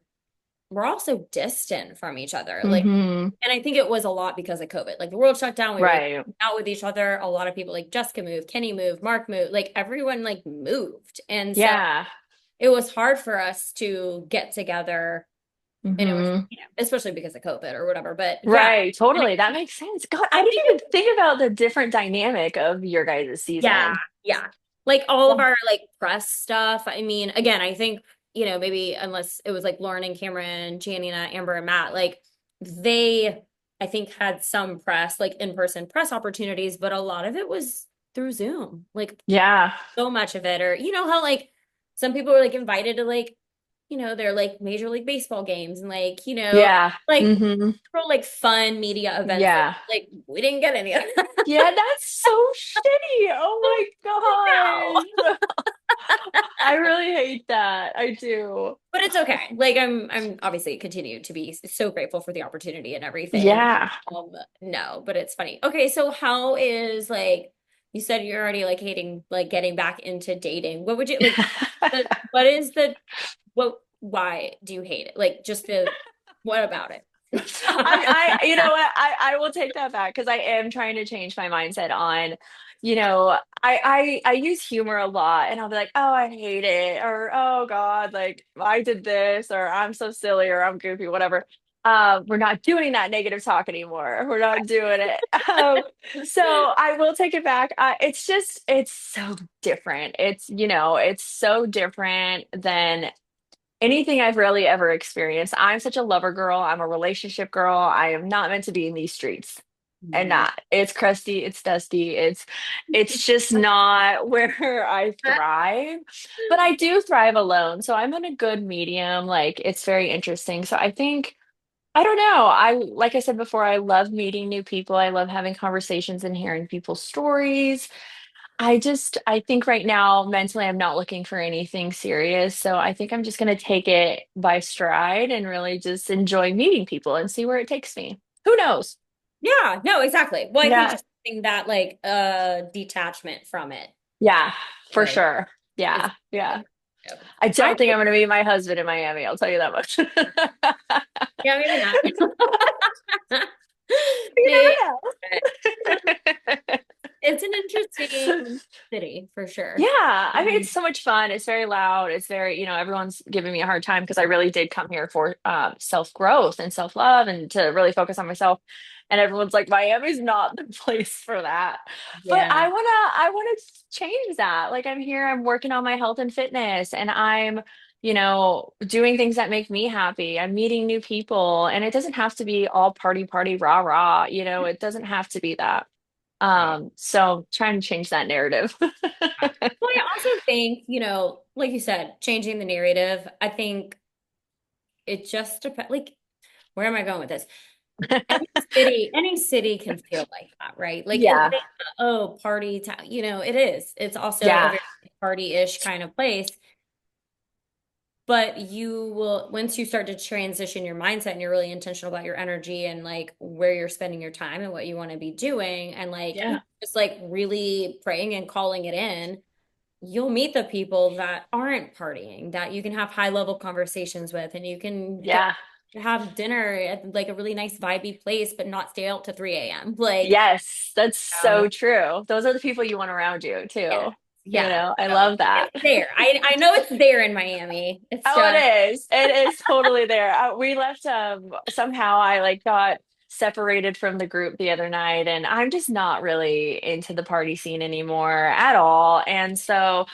also distant from each other. Like, Hmm. and I think it was a lot because of COVID. Like the world shut down, we were like Right. out with each other. A lot of people like Jessica moved, Kenny moved, Mark moved, like everyone like moved. And so Yeah. it was hard for us to get together. And it was, Hmm. especially because of COVID or whatever. But yeah. Right. And Totally. That makes sense. God, I I didn't think even think about the different dynamic of your guys' yeah, season. yeah. Like all of Yeah. our like press stuff. I mean, again, I think, maybe unless it was like Lauren and Cameron, Janina, Amber and Matt, like they, I think had some press, like in-person press opportunities, but a lot of it was through Zoom. Like Yeah. so much of it, or how like some people were like invited to like, their like Major League Baseball games and like, Yeah. like Hmm. like fun media events. Yeah. Like we didn't get any of that. Yeah, that's so shitty. Oh No. my God. I really hate that. I do. But it's okay. Like I'm obviously continue to be so grateful for the opportunity and everything. Yeah. No, but it's funny. Okay, so how is like you said you're already like hating like getting back into dating. What would you like what is the what why do you hate it? Like just the what about it? You know what? I will take that back because I am trying to change my mindset on, I use humor a lot and I'll be like, oh, I hate it, or oh God, like I did this, or I'm so silly, or I'm goofy, whatever. We're not doing that negative talk anymore. We're not doing it. So I will take it back. It's so different. It's so different than anything I've really ever experienced. I'm such a lover girl. I'm a relationship girl. I am not meant to be in these streets. And Mm. not. It's crusty, it's dusty, it's just not where I thrive. But I do thrive alone. So I'm in a good medium. Like it's very interesting. So I think I don't know. Like I said before, I love meeting new people. I love having conversations and hearing people's stories. I think right now, mentally, I'm not looking for anything serious. So I think I'm just going to take it by stride and really just enjoy meeting people and see where it takes me. Who knows? Yeah, no, exactly. Well, I think Yeah. just having that like detachment from it, Yeah, for like sure. is Yeah. Yeah. yeah. I I don't think I'm going to meet my husband in Miami. I'll tell you that much. yeah, maybe not. You Maybe. never It's an interesting know. city for sure. Yeah, I mean, it's so much fun. It's very loud. It's very, everyone's giving me a hard time because I really did come here for self-growth and self-love and to really focus on myself. And everyone's like, Miami's not the place for that. But Yeah. I wanna change that. Like I'm here, I'm working on my health and fitness, and I'm doing things that make me happy. I'm meeting new people, and it doesn't have to be all party, party, rah, rah. It doesn't have to be that. Right. So trying to change that narrative. Yeah. Well, I also think, like you said, changing the narrative, I think it just depends. Like, where am I going with this? Any city can feel like that, right? Like Yeah. Atlanta, oh, party town, it is. It's also a Yeah. very party-ish kind of place. But you will, once you start to transition your mindset and you're really intentional about your energy and like where you're spending your time and what you want to be doing, and like Yeah. just like really praying and calling it in, you'll meet the people that aren't partying, that you can have high level conversations with, and you can go Yeah. have dinner at like a really nice vibey place, but not stay out to 3 a.m. Like, Yes, that's so true. Those are the people you want around you yeah, too. yeah. I So love that. it's there. I know it's there in Miami. It's Oh, just, it is. It is totally there. We left somehow I like got separated from the group the other night, and I'm just not really into the party scene anymore at all. And so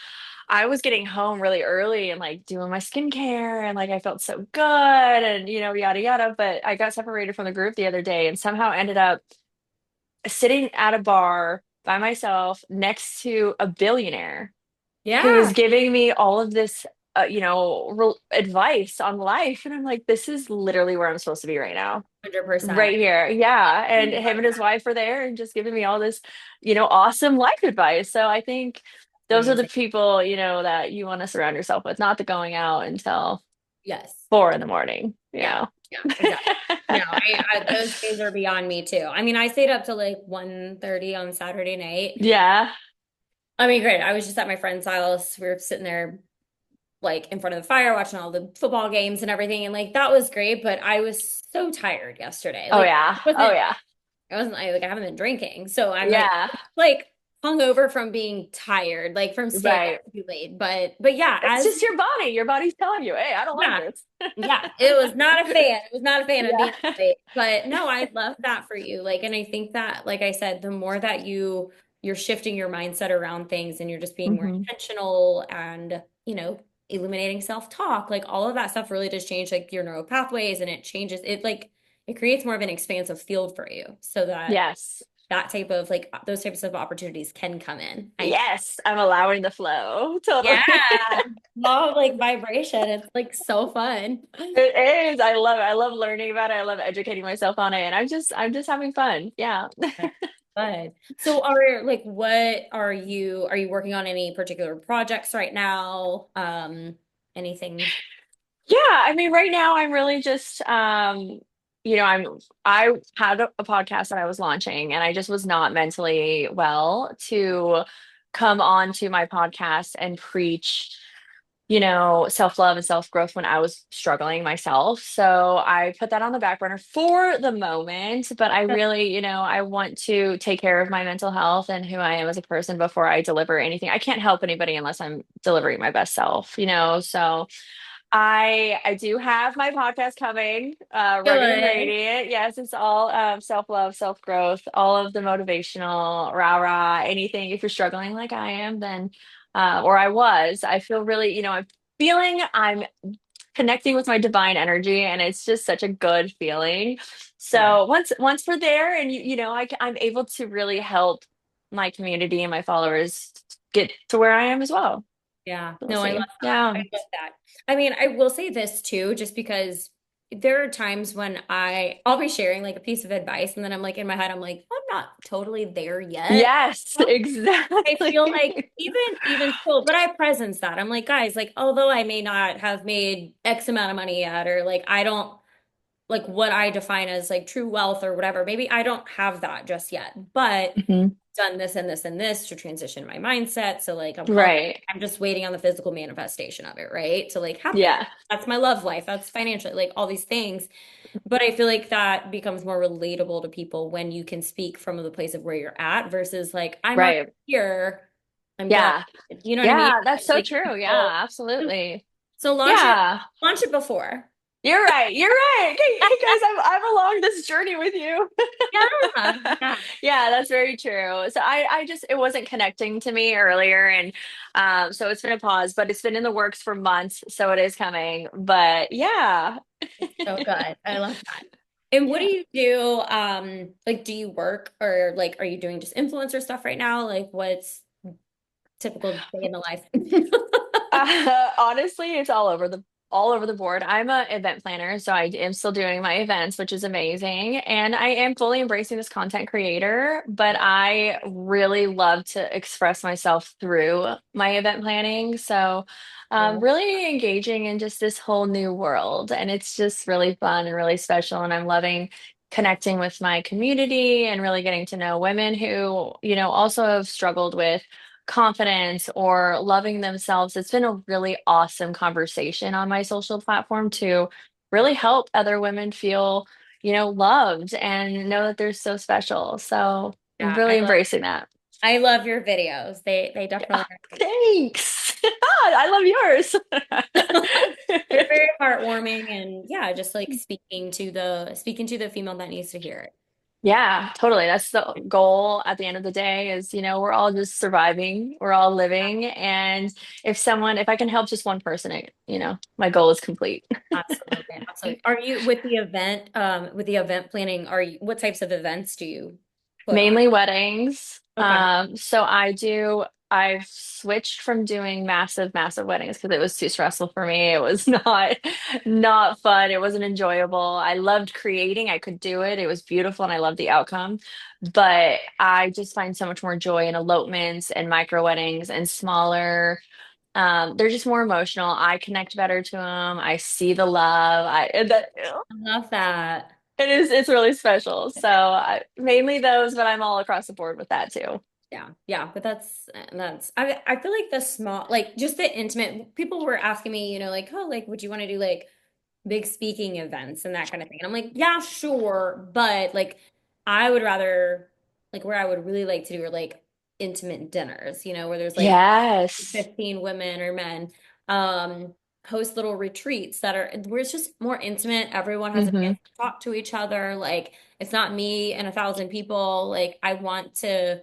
I was getting home really early and like doing my skincare, and like I felt so good, and yada yada, but I got separated from the group the other day and somehow ended up sitting at a bar by myself next to a billionaire who yeah, is giving me all of this, advice on life. And I'm like, this is literally where I'm supposed to be right now, 100%. right here. Yeah. And him and his wife are there and just giving me all this, awesome life advice. So I think those are the Amazing. people, that you want to surround yourself with, not the going out until Yes. 4 in the morning, Yeah. Yeah. Exactly. No, those days are beyond me too. I mean, I stayed up till like 1:30 on Saturday night. Yeah. I mean, great. I was just at my friend's house. We were sitting there like in front of the fire watching all the football games and everything. And like that was great, but I was so tired yesterday. Oh, Like yeah. it Oh, wasn't yeah. like I haven't been drinking. So I'm Yeah. like hungover from being tired, like from staying Right. up too late. But yeah, It's just your body. Your body's telling you, hey, I don't like yeah, this. yeah, it was not a fan. It was not a fan of being Yeah. up late. But no, I love that for you. Like, and I think that, like I said, the more that you're shifting your mindset around things and you're just being more Hmm. intentional and, eliminating self-talk, like all of that stuff really does change like your neural pathways, and it changes it, like it creates more of an expansive field for you so that Yes. that type of like those types of opportunities can come in and Yes. I'm allowing the flow. yeah, Totally. law of like vibration. It's like so fun. It is. I love it. I love learning about it. I love educating myself on it. And I'm just having fun. Yeah. Good. So are you working on any particular projects right now? Anything? Yeah, I mean, right now I'm really just I had a podcast that I was launching, and I just was not mentally well to come on to my podcast and preach, self-love and self-growth when I was struggling myself. So I put that on the back burner for the moment, but I really, I want to take care of my mental health and who I am as a person before I deliver anything. I can't help anybody unless I'm delivering my best self. So I do have my podcast coming, Rugged and Good. Radiant. Yes, it's all self-love, self-growth, all of the motivational, rah-rah, anything. If you're struggling like I am, then or I was, I feel really, I'm connecting with my divine energy, and it's just such a good feeling. Yeah. So once we're there, and I'm able to really help my community and my followers get to where I am as well. Yeah. We'll No, I love see. that. Yeah. I love that. I mean, I will say this too, just because there are times when I'll be sharing like a piece of advice and then I'm like in my head, I'm like, I'm not totally there yet. Yes, I feel exactly. like even still, but I presence that. I'm like, guys, like although I may not have made X amount of money yet, or like I don't like what I define as like true wealth or whatever, maybe I don't have that just yet, but Mhm. done this and this and this to transition my mindset. So like Right. I'm just waiting on the physical manifestation of it, right? To like happen. Yeah. That's my love life. That's financially like all these things. But I feel like that becomes more relatable to people when you can speak from the place of where you're at versus like I'm already Right. here. I'm good. Yeah. You know what I mean? Yeah, that's so Like true. people. Yeah, absolutely. So Yeah. launch it before. You're right. You're right. Hey guys, I'm along this journey with you. Yeah, yeah. Yeah, that's very true. So I just it wasn't connecting to me earlier, and so it's been a pause, but it's been in the works for months, so it is coming. But yeah. It's so good. I love that. And what do Yeah. you do? Like, do you work or like, are you doing just influencer stuff right now? Like, what's typical day in the life? Honestly, it's all over the board. I'm a event planner, so I am still doing my events, which is amazing. And I am fully embracing this content creator, but I really love to express myself through my event planning. So Cool. really engaging in just this whole new world. And it's just really fun and really special. And I'm loving connecting with my community and really getting to know women who, also have struggled with confidence or loving themselves. It's been a really awesome conversation on my social platform to really help other women feel, loved and know that they're so special. So I'm Yeah, really embracing that. I love your videos. They definitely Ah, thanks. I love yours. are. They're very heartwarming and yeah, just like speaking to the female that needs to hear it. Yeah, totally. That's the goal at the end of the day is, we're all just surviving, we're all living. And if I can help just one person, my goal is complete. Absolutely, absolutely. Are you with the event planning, what types of events do you put on? Mainly weddings. Okay. I've switched from doing massive, massive weddings because it was too stressful for me. It was not fun. It wasn't enjoyable. I loved creating. I could do it. It was beautiful and I loved the outcome. But I just find so much more joy in elopements and micro weddings and smaller. They're just more emotional. I connect better to them. I see the love. I love that. It's really special. So mainly those, but I'm all across the board with that too. Yeah, yeah, but I feel like the small like just the intimate people were asking me, like, oh, like would you want to do like big speaking events and that kind of thing. And I'm like, yeah, sure, but like I would rather like where I would really like to do are like intimate dinners, where there's like Yes. 15 women or men. Host little retreats that are where it's just more intimate. Everyone has a Hmm. chance to talk to each other. Like it's not me and 1,000 people. Like I want to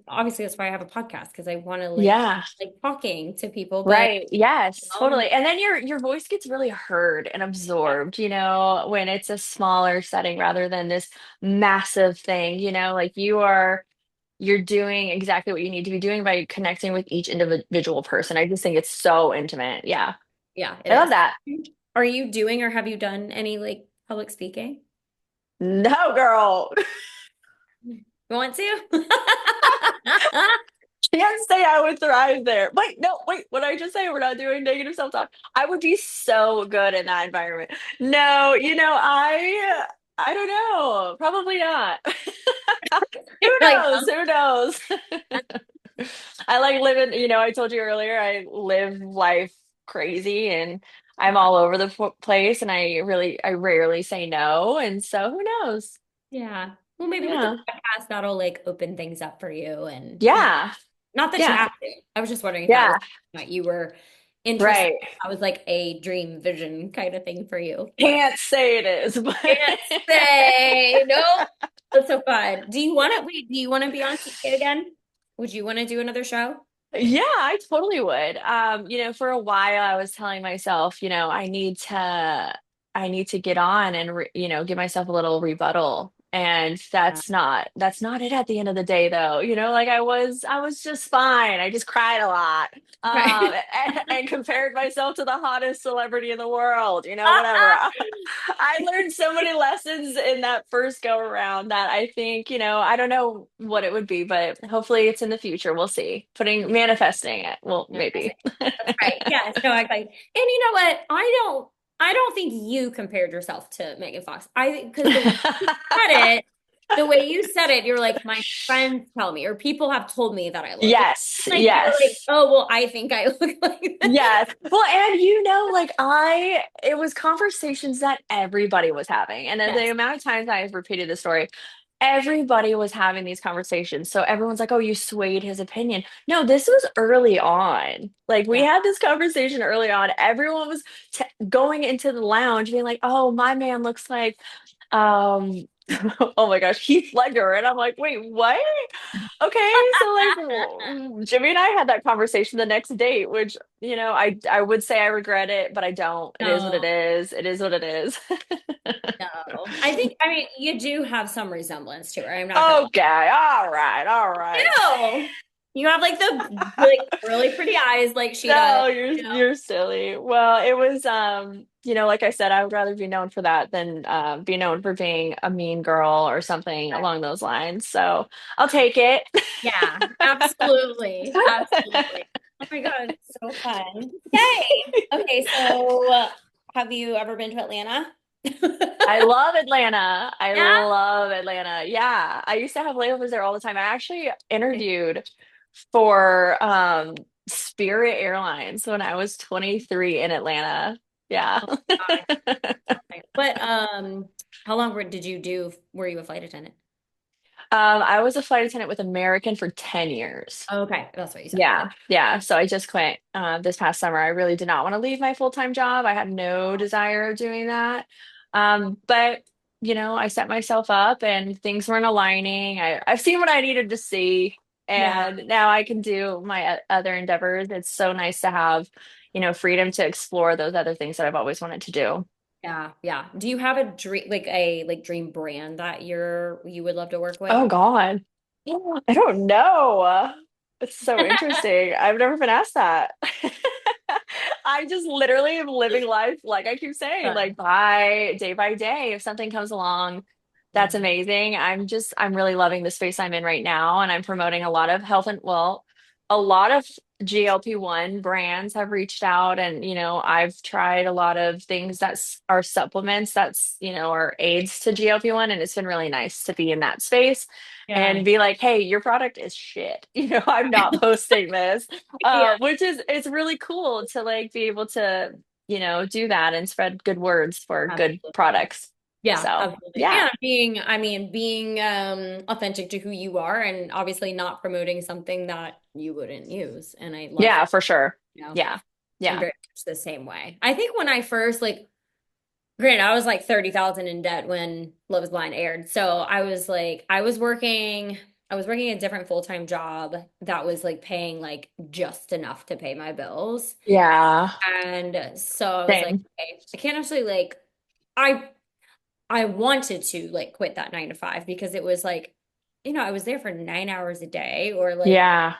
obviously that's why I have a podcast because I want to Yeah. like talking to people, but Right. Yes, like, totally. And then your voice gets really heard and yeah, absorbed, when it's a smaller setting rather than this massive thing, like you're doing exactly what you need to be doing by connecting with each individual person. I just think it's so intimate. Yeah. yeah, it I love is. that. Are you doing or have you done any like public speaking? No, girl. You want to? Can't say I would thrive there. Wait, no, wait, what did I just say? We're not doing negative self-talk. I would be so good in that environment. No, I don't know. Probably not. Who Like, knows? Who knows? I like living, I told you earlier, I live life crazy and I'm yeah. all over the place and I rarely say no. And so who knows? Yeah. Well, maybe with the Yeah. podcast, that'll like open things up for you. And yeah, Yeah. not that you Yeah. have to. I was just wondering if that was Yeah. what you were interested Right. in. That was like a dream vision kind of thing for you. But Can't say it is, but can't say nope. That's so fun. Do you want to be on TV again? Would you want to do another show? yeah, I totally would. For a while I was telling myself, I need to get on and give myself a little rebuttal. And Yeah. that's not it at the end of the day though. Like I was just fine. I just cried a lot. Right. And compared myself to the hottest celebrity in the world, whatever. I learned so many lessons in that first go around that I think, I don't know what it would be, but hopefully it's in the future. We'll see. Manifesting it. Well, maybe. That's right. Yes. No, I like, and you know what? I don't think you compared yourself to Megan Fox. Because said it, the way you said it, you're like, my friends tell me, or people have told me that I look Yes, like you're like, yes. oh, well, I think I look like this. Yes. Well, and like it was conversations that everybody was having. And the Yes. amount of times I've repeated the story, everybody was having these conversations. So everyone's like, "Oh, you swayed his opinion." No, this was early on. Like we Yeah. had this conversation early on. Everyone was going into the lounge being like, "Oh, my man looks like um oh my gosh, Heath Ledger." And I'm like, "Wait, what?" Okay, so like Jimmy and I had that conversation the next date, which, I would say I regret it, but I don't. It is what it No, is. It is what it is. no. I mean, you do have some resemblance to her. I'm not gonna Okay, all right, all right. lie. Ew. You have like the like really pretty eyes like she does, No, you're you know? you're silly. Well, it was like I said, I would rather be known for that than be known for being a mean girl or something along those lines. So I'll take it. Yeah, absolutely. Absolutely. Oh my God, so fun. Yay. Okay, so have you ever been to Atlanta? I love Atlanta. I Yeah. love Atlanta. Yeah. I used to have layovers there all the time. I actually interviewed for Spirit Airlines when I was 23 in Atlanta. Yeah. Oh my God. But how long were you a flight attendant? I was a flight attendant with American for 10 years. Okay, that's what you said. Okay. Yeah, yeah. So I just quit this past summer. I really did not want to leave my full-time job. I had no desire of doing that. But I set myself up and things weren't aligning. I've seen what I needed to see, Yeah. and now I can do my other endeavors. It's so nice to have, freedom to explore those other things that I've always wanted to do. Yeah, yeah. Do you have a dream, like a dream brand that you would love to work with? Oh God. I don't know. It's so interesting. I've never been asked that. I just literally am living life, like I keep saying, Fun. like by day. If something comes along, that's Yeah. amazing. I'm really loving the space I'm in right now, and I'm promoting a lot of health and, well, a lot of GLP-1 brands have reached out, and I've tried a lot of things are supplements that's, are aids to GLP-1, and it's been really nice to be in that space Yeah. and be like, "Hey, your product is shit." I'm not posting this. Yeah, Which is, it's really cool to like be able to, do that and spread good words for good absolutely. products. Yeah, So, absolutely. yeah. And being authentic to who you are and obviously not promoting something that you wouldn't use. And I love Yeah, that, for sure. you know. Yeah. I'm Yeah. very much the same way. I think when I first granted, I was like 30,000 in debt when Love is Blind aired. So I was working a different full-time job that was like paying like just enough to pay my bills. Yeah. And so I was like, Same. okay, I can't actually I I wanted to like quit that 9 to 5 because it was like, I was there for 9 hours a day or Yeah.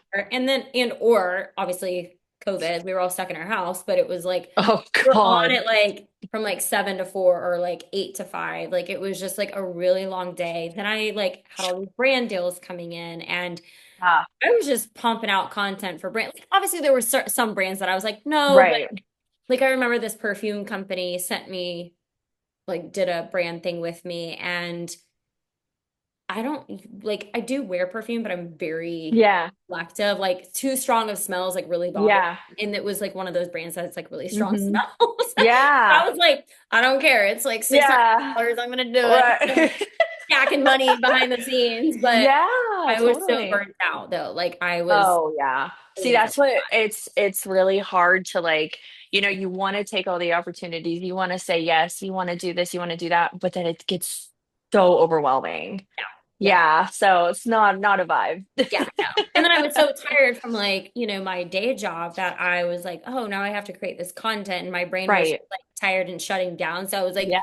or obviously COVID, we were all stuck in our house, but it was like Oh we're on God. it like from like 7 to 4 or like 8 to 5. Like it was just like a really long day. Then I like had all these brand deals coming in and Ah, I was just pumping out content for brands. Like, obviously there were some brands that I was like, no, but right. like I remember this perfume company did a brand thing with me and I don't I do wear perfume, but I'm very Yeah. selective. Like too strong of smells like really bother Yeah. me. And it was like one of those brands that's like really strong Hmm. smells. Yeah. I was like, I don't care. It's like Yeah. $600. I'm gonna do it. Right. Stacking money behind the scenes, but Yeah, I was so totally. burnt out though. Like I was Oh yeah. See, always like that's what it's really hard to like, you want to take all the opportunities, you want to say yes, you want to do this, you want to do that, but then it gets so overwhelming. yeah, yeah. Yeah, so it's not a vibe. Yeah, no. And then I was so tired from my day job that I was like, oh, now I have to create this content and my brain was Right. like tired and shutting down. So I was like, Yeah.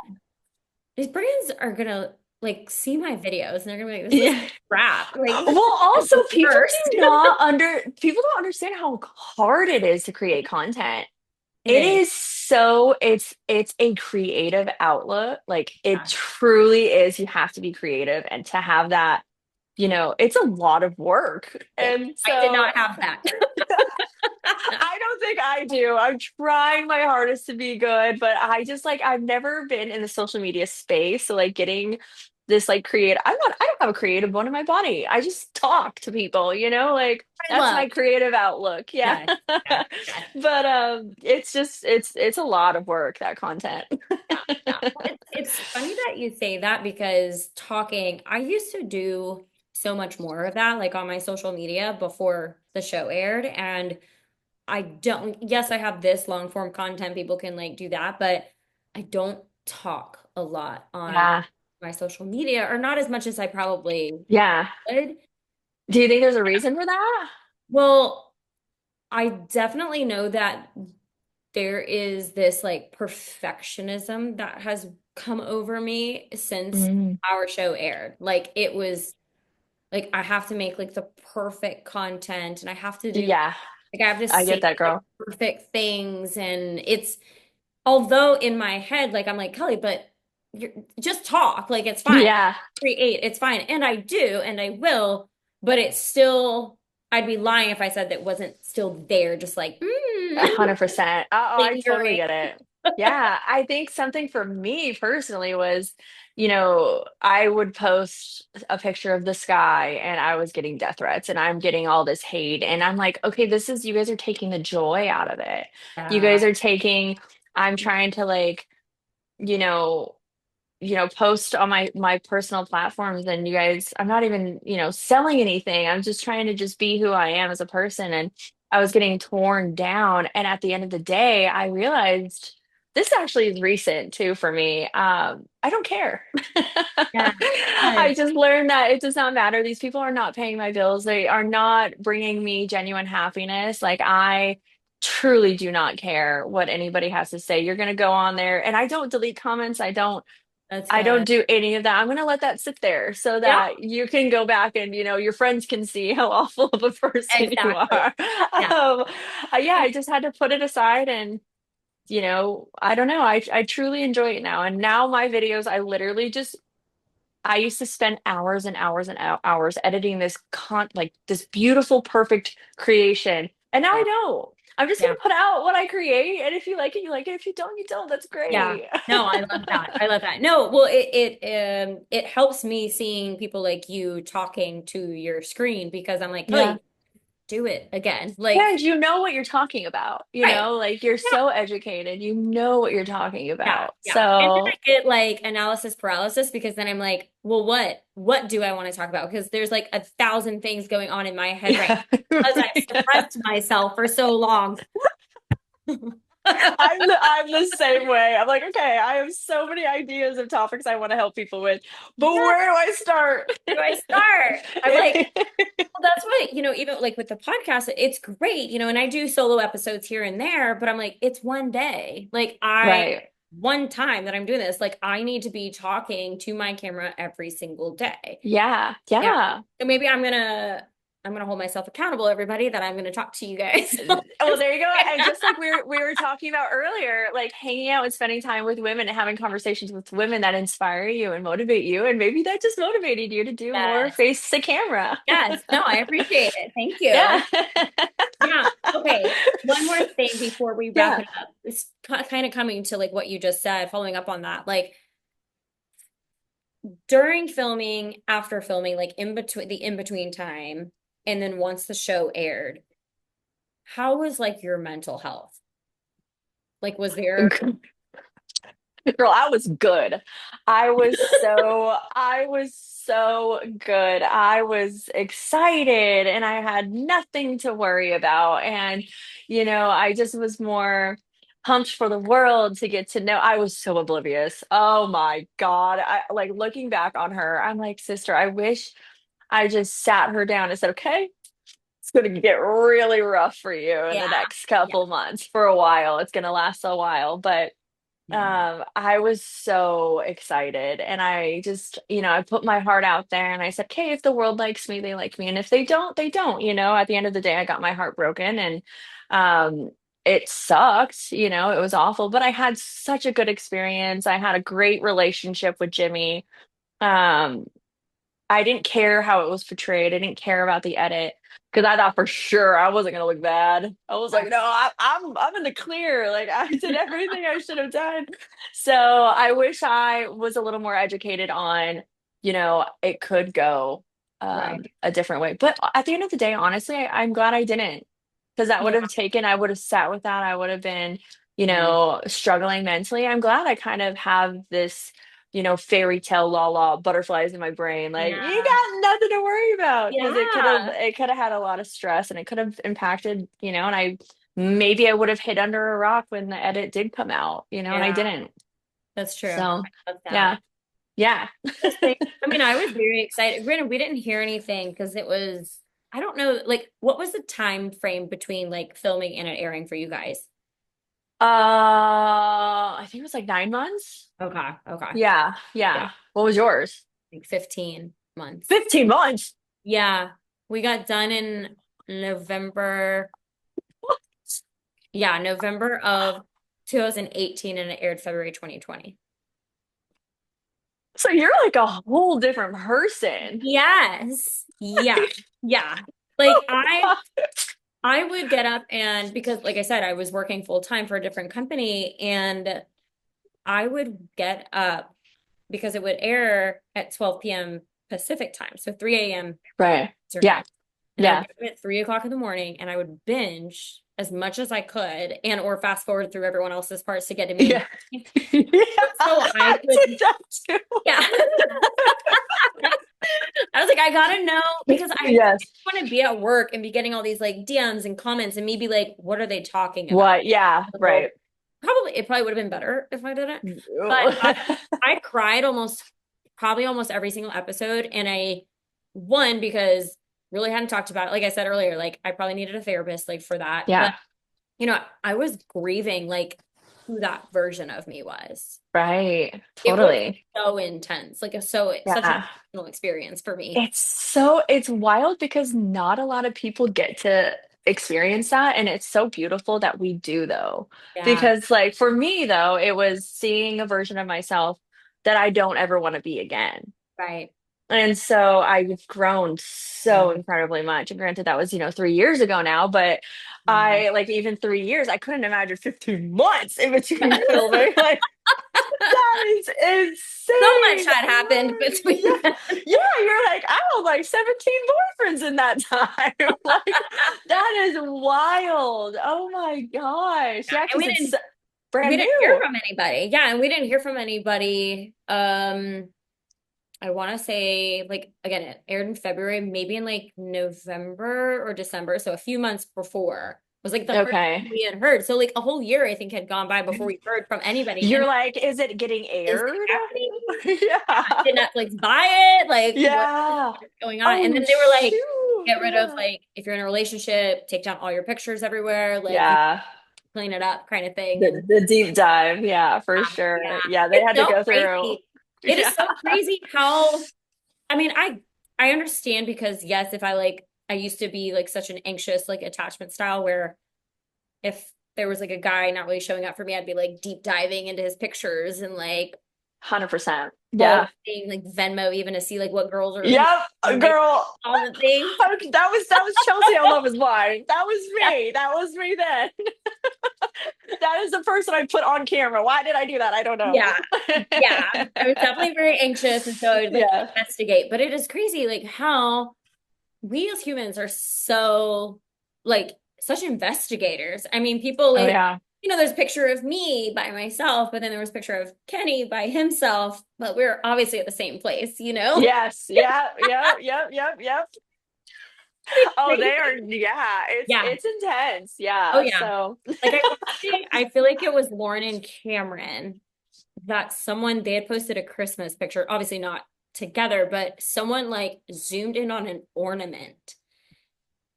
these brands are gonna like see my videos and they're gonna be like, this is Yeah. crap. Like this Well, is also the worst. people don't understand how hard it is to create content. It It is. is so it's a creative outlet. Like it Yeah. truly is. You have to be creative and to have that, it's a lot of work. Yeah. And I did so not have that. I don't think I do. I'm trying my hardest to be good, but I just like I've never been in the social media space. So like getting this like I don't have a creative bone in my body. I just talk to people, like I that's love. my creative outlook. Yeah. Yes, yes, yes. But it's just it's a lot of work, that content. Yeah, yeah. Well, it's funny that you say that because talking, I used to do so much more of that, like on my social media before the show aired. And I don't, yes, I have this long form content. People can like do that, but I don't talk a lot on Yeah. my social media, or not as much as I probably Yeah. would. Do you think there's a reason for that? Well, I definitely know that there is this like perfectionism that has come over me since Mm, our show aired. Like it was like I have to make like the perfect content and I have to do yeah, like I have to I get say that, like girl. perfect things and it's although in my head like I'm like Kelly, but you're just talk, like it's fine. Yeah, Create, it's fine. And I do and I will, but it's still I'd be lying if I said that wasn't still there just like 100%. I totally lingering. get it. Yeah, I think something for me personally was, I would post a picture of the sky and I was getting death threats and I'm getting all this hate. And I'm like, okay, you guys are taking the joy out of it. You Yeah. guys are taking, I'm trying to like, you know, post on my personal platforms and you guys, I'm not even, selling anything. I'm just trying to just be who I am as a person. And I was getting torn down. And at the end of the day, I realized this actually is recent too for me. I don't care. Yeah. I Good. just learned that it does not matter. These people are not paying my bills. They are not bringing me genuine happiness. Like I truly do not care what anybody has to say. You're going to go on there and I don't delete comments. That's I don't good. do any of that. I'm going to let that sit there so Yeah, that you can go back and, your friends can see how awful of a person you exactly. are. Yeah. Um, yeah, I just had to put it aside and, I don't know. I truly enjoy it now. And now my videos, I used to spend hours and hours and hours editing like this beautiful, perfect creation. And now I Yeah. don't. I'm just going Yeah. to put out what I create. And if you like it, you like it. If you don't, you don't. That's Yeah. great. No, I love that. I love that. No, well, it helps me seeing people like you talking to your screen because I'm like, Yeah. Kelly, do it again. Yeah, Like, and you know what you're talking about, right. like you're Yeah. so educated, you know what you're talking Yeah. about. Yeah. And then I So, get like analysis paralysis because then I'm like, well, what do I want to talk about? Because there's like 1,000 things going on in my head right yeah. now because I've suppressed myself for so long. I'm the same way. I'm like, okay, I have so many ideas of topics I want to help people with, but Yeah. where do I start? Where do I start? I'm like, well, that's what, even like with the podcast, it's great, and I do solo episodes here and there, but I'm like, it's one day. Like Right. one time that I'm doing this, like I need to be talking to my camera every single day. Yeah. Yeah. Yeah. So maybe I'm gonna hold myself accountable, everybody, that I'm gonna talk to you guys. Well, there you go. And just like we were talking about earlier, like hanging out and spending time with women and having conversations with women that inspire you and motivate you, and maybe that just motivated you to do more Yes. face to camera. Yes. No, I appreciate it. Thank you. Yeah. Yeah. Okay. One more thing before we wrap Yeah. it up. It's kind of coming to like what you just said, following up on that. Like during filming, after filming, like in between time, and then once the show aired, how was like your mental health? Like, was there, Girl, I was good. I was so good. I was excited and I had nothing to worry about. And, I just was more pumped for the world to get to know. I was so oblivious. Oh my God. I like looking back on her, I'm like, sister, I wish I just sat her down and said, okay, it's going to get really rough for you in the yeah, next yeah, couple months for a while. It's going to last a while, but yeah, I was so excited and I just, I put my heart out there and I said, okay, if the world likes me, they like me. And if they don't, they don't, at the end of the day, I got my heart broken and, it sucked, it was awful, but I had such a good experience. I had a great relationship with Jimmy. Um, I didn't care how it was portrayed. I didn't care about the edit because I thought for sure I wasn't gonna look bad. I was like, no, I'm in the clear. Like I did everything I should have done. So I wish I was a little more educated on it could go Right. a different way. But at the end of the day, honestly, I'm glad I didn't, because Yeah. I would have sat with that. I would have been, Yeah. struggling mentally. I'm glad I kind of have this, fairy tale la la butterflies in my brain. Like, you Yeah. got nothing to worry about, because Yeah. it could have had a lot of stress, and it could have impacted, and maybe I would have hid under a rock when the edit did come out, and I Yeah. didn't. That's true. So, I love that. yeah. Yeah. Interesting. I mean, I was very excited. Granted, we didn't hear anything because it was, I don't know, like, what was the time frame between like filming and it airing for you guys? I think it was like 9 months. Okay. Okay. Yeah, Yeah. yeah. What was yours? Like 15 months. 15 months. Yeah. We got done in November. Yeah, November of 2018 and it aired February 2020. So you're like a whole different person. Yes. Yeah. Like, Yeah. Like oh God. I would get up and because like I said, I was working full time for a different company and I would get up because it would air at 12 p.m. Pacific time. So 3 a.m. Right. Eastern Yeah. time. And I would Yeah. get up at 3 o'clock in the morning and I would binge as much as I could and or fast forward through everyone else's parts to get to me. Yeah. Yeah. So I I could, did that too. yeah. I was like, I gotta know because I Yes. want to be at work and be getting all these like DMs and comments and me be like, what are they talking about? What? Yeah. So Right. probably it probably would have been better if I did it. But I cried probably almost every single episode. And I one because really hadn't talked about it. Like I said earlier, like I probably needed a therapist like for that. But Yeah. I was grieving like who that version of me was. Right. It was Totally. so intense, like such an Yeah. emotional experience for me. It's wild because not a lot of people get to experience that. And it's so beautiful that we do, though. Yeah, Because, like, for me, though, it was seeing a version of myself that I don't ever want to be again. right. And so I've grown so Yeah, incredibly much. And granted, that was, 3 years ago now, but yeah. like, even 3 years, I couldn't imagine 15 months in between filming. Like, that is So much insane. had happened Yeah. between them. Yeah, you're like, I had like 17 boyfriends in that time. Like, that is wild. Oh my gosh. Yeah, Yeah, and because it's we brand didn't hear new. from anybody. Yeah, and we didn't hear from anybody. I want to say like again, it aired in February, maybe in like November or December, so a few months before was like the first Okay. thing we had heard. So like a whole year, I think, had gone by before we heard from anybody. You're And like, is it getting is it aired? happening? Yeah. Did Netflix buy it? Like Yeah. what's going on? And Oh, then they were like, shoot. get rid of like if you're in a relationship, take down all your pictures everywhere, like Yeah. clean it up kind of thing. The, And the deep dive. Yeah, for yeah, sure. Yeah, they it's had to so go through. crazy. It is Yeah. so crazy how I mean, I understand because yes, if I used to be like such an anxious like attachment style where if there was like a guy not really showing up for me, I'd be like deep diving into his pictures and like 100%. Yeah. bulking like Venmo even to see like what girls are who Yep, like girl. all the things. That was Chelsea on Love Is Blind. That was Yeah. me. That was me then. That is the person I put on camera. Why did I do that? I don't know. Yeah. Yeah. I was definitely very anxious and so I would like Yeah. investigate. But it is crazy like how we as humans are so like such investigators. I mean, people Oh like, yeah. there's a picture of me by myself, but then there was a picture of Kenny by himself, but we're obviously at the same place? Yes. Yeah. Yep. Yep. Yep. Yep. It's Oh, they crazy. are. Yeah. It's Yeah. it's intense. Oh Yeah. yeah. So. Like I want to say, I feel like it was Lauren and Cameron that they had posted a Christmas picture, obviously not together, but someone like zoomed in on an ornament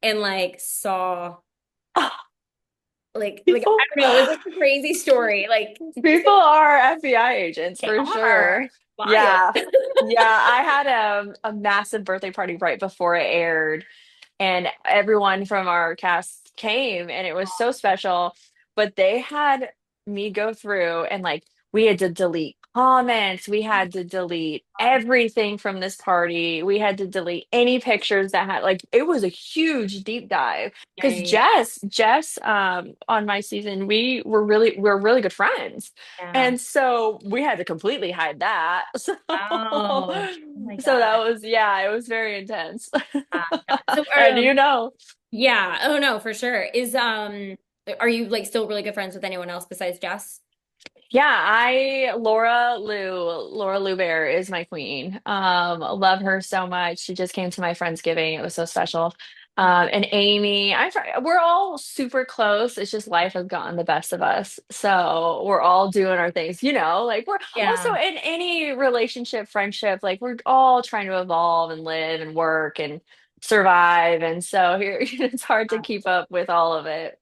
and like saw like People, I don't know, it was just a crazy story. Like people are FBI agents they for are sure. wild. Yeah. Yeah. I had a massive birthday party right before it aired, and everyone from our cast came, and it was so special. But they had me go through and like we had to delete comments. We had to delete everything from this party. We had to delete any pictures that had like it was a huge deep dive because Yeah. Jess, on my season, we're really good friends. Yeah. And so we had to completely hide that. Wow. Oh my So God. that was, yeah, it was very intense. Yeah. So And you know. yeah. Oh no, for sure. Are you like still really good friends with anyone else besides Jess? Yeah, Laura Lou Bear is my queen. Love her so much. She just came to my Friendsgiving. It was so special. And Amy, we're all super close. It's just life has gotten the best of us. So we're all doing our things, like we're also Yeah. in any relationship, friendship, like we're all trying to evolve and live and work and survive. And so here, it's hard to keep up with all of it.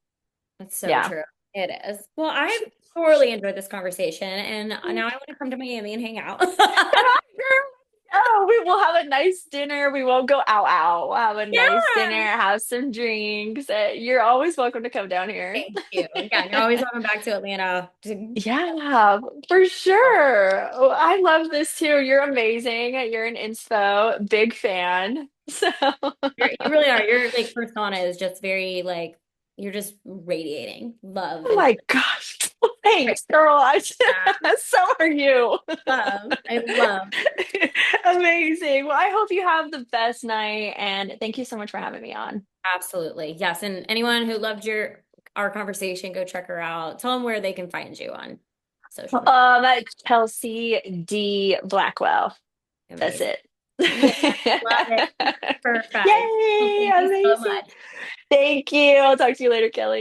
That's so Yeah. true. It is. Well, I've thoroughly enjoyed this conversation, and now I want to come to Miami and hang out. Oh, we will have a nice dinner. We won't go out. We'll have a nice dinner, Yeah. have some drinks. You're always welcome to come down here. Thank you. Yeah, you're always coming back to Atlanta. Yeah, for sure. Oh, I love this too. You're amazing. You're an inspo, big fan. So, You really are. Your like persona is just very like you're just radiating love oh and my gosh. Thanks, girl. So are you. love. I love. Amazing. Well, I hope you have the best night and thank you so much for having me on. Absolutely. Yes. And anyone who loved your our conversation, go check her out. Tell them where they can find you on social media. Chelsea D. Blackwell. That's Amazing. it. Yeah, love it. Perfect. Well, Yay! thank you so Amazing. much. Thank you. I'll talk to you later, Kelly.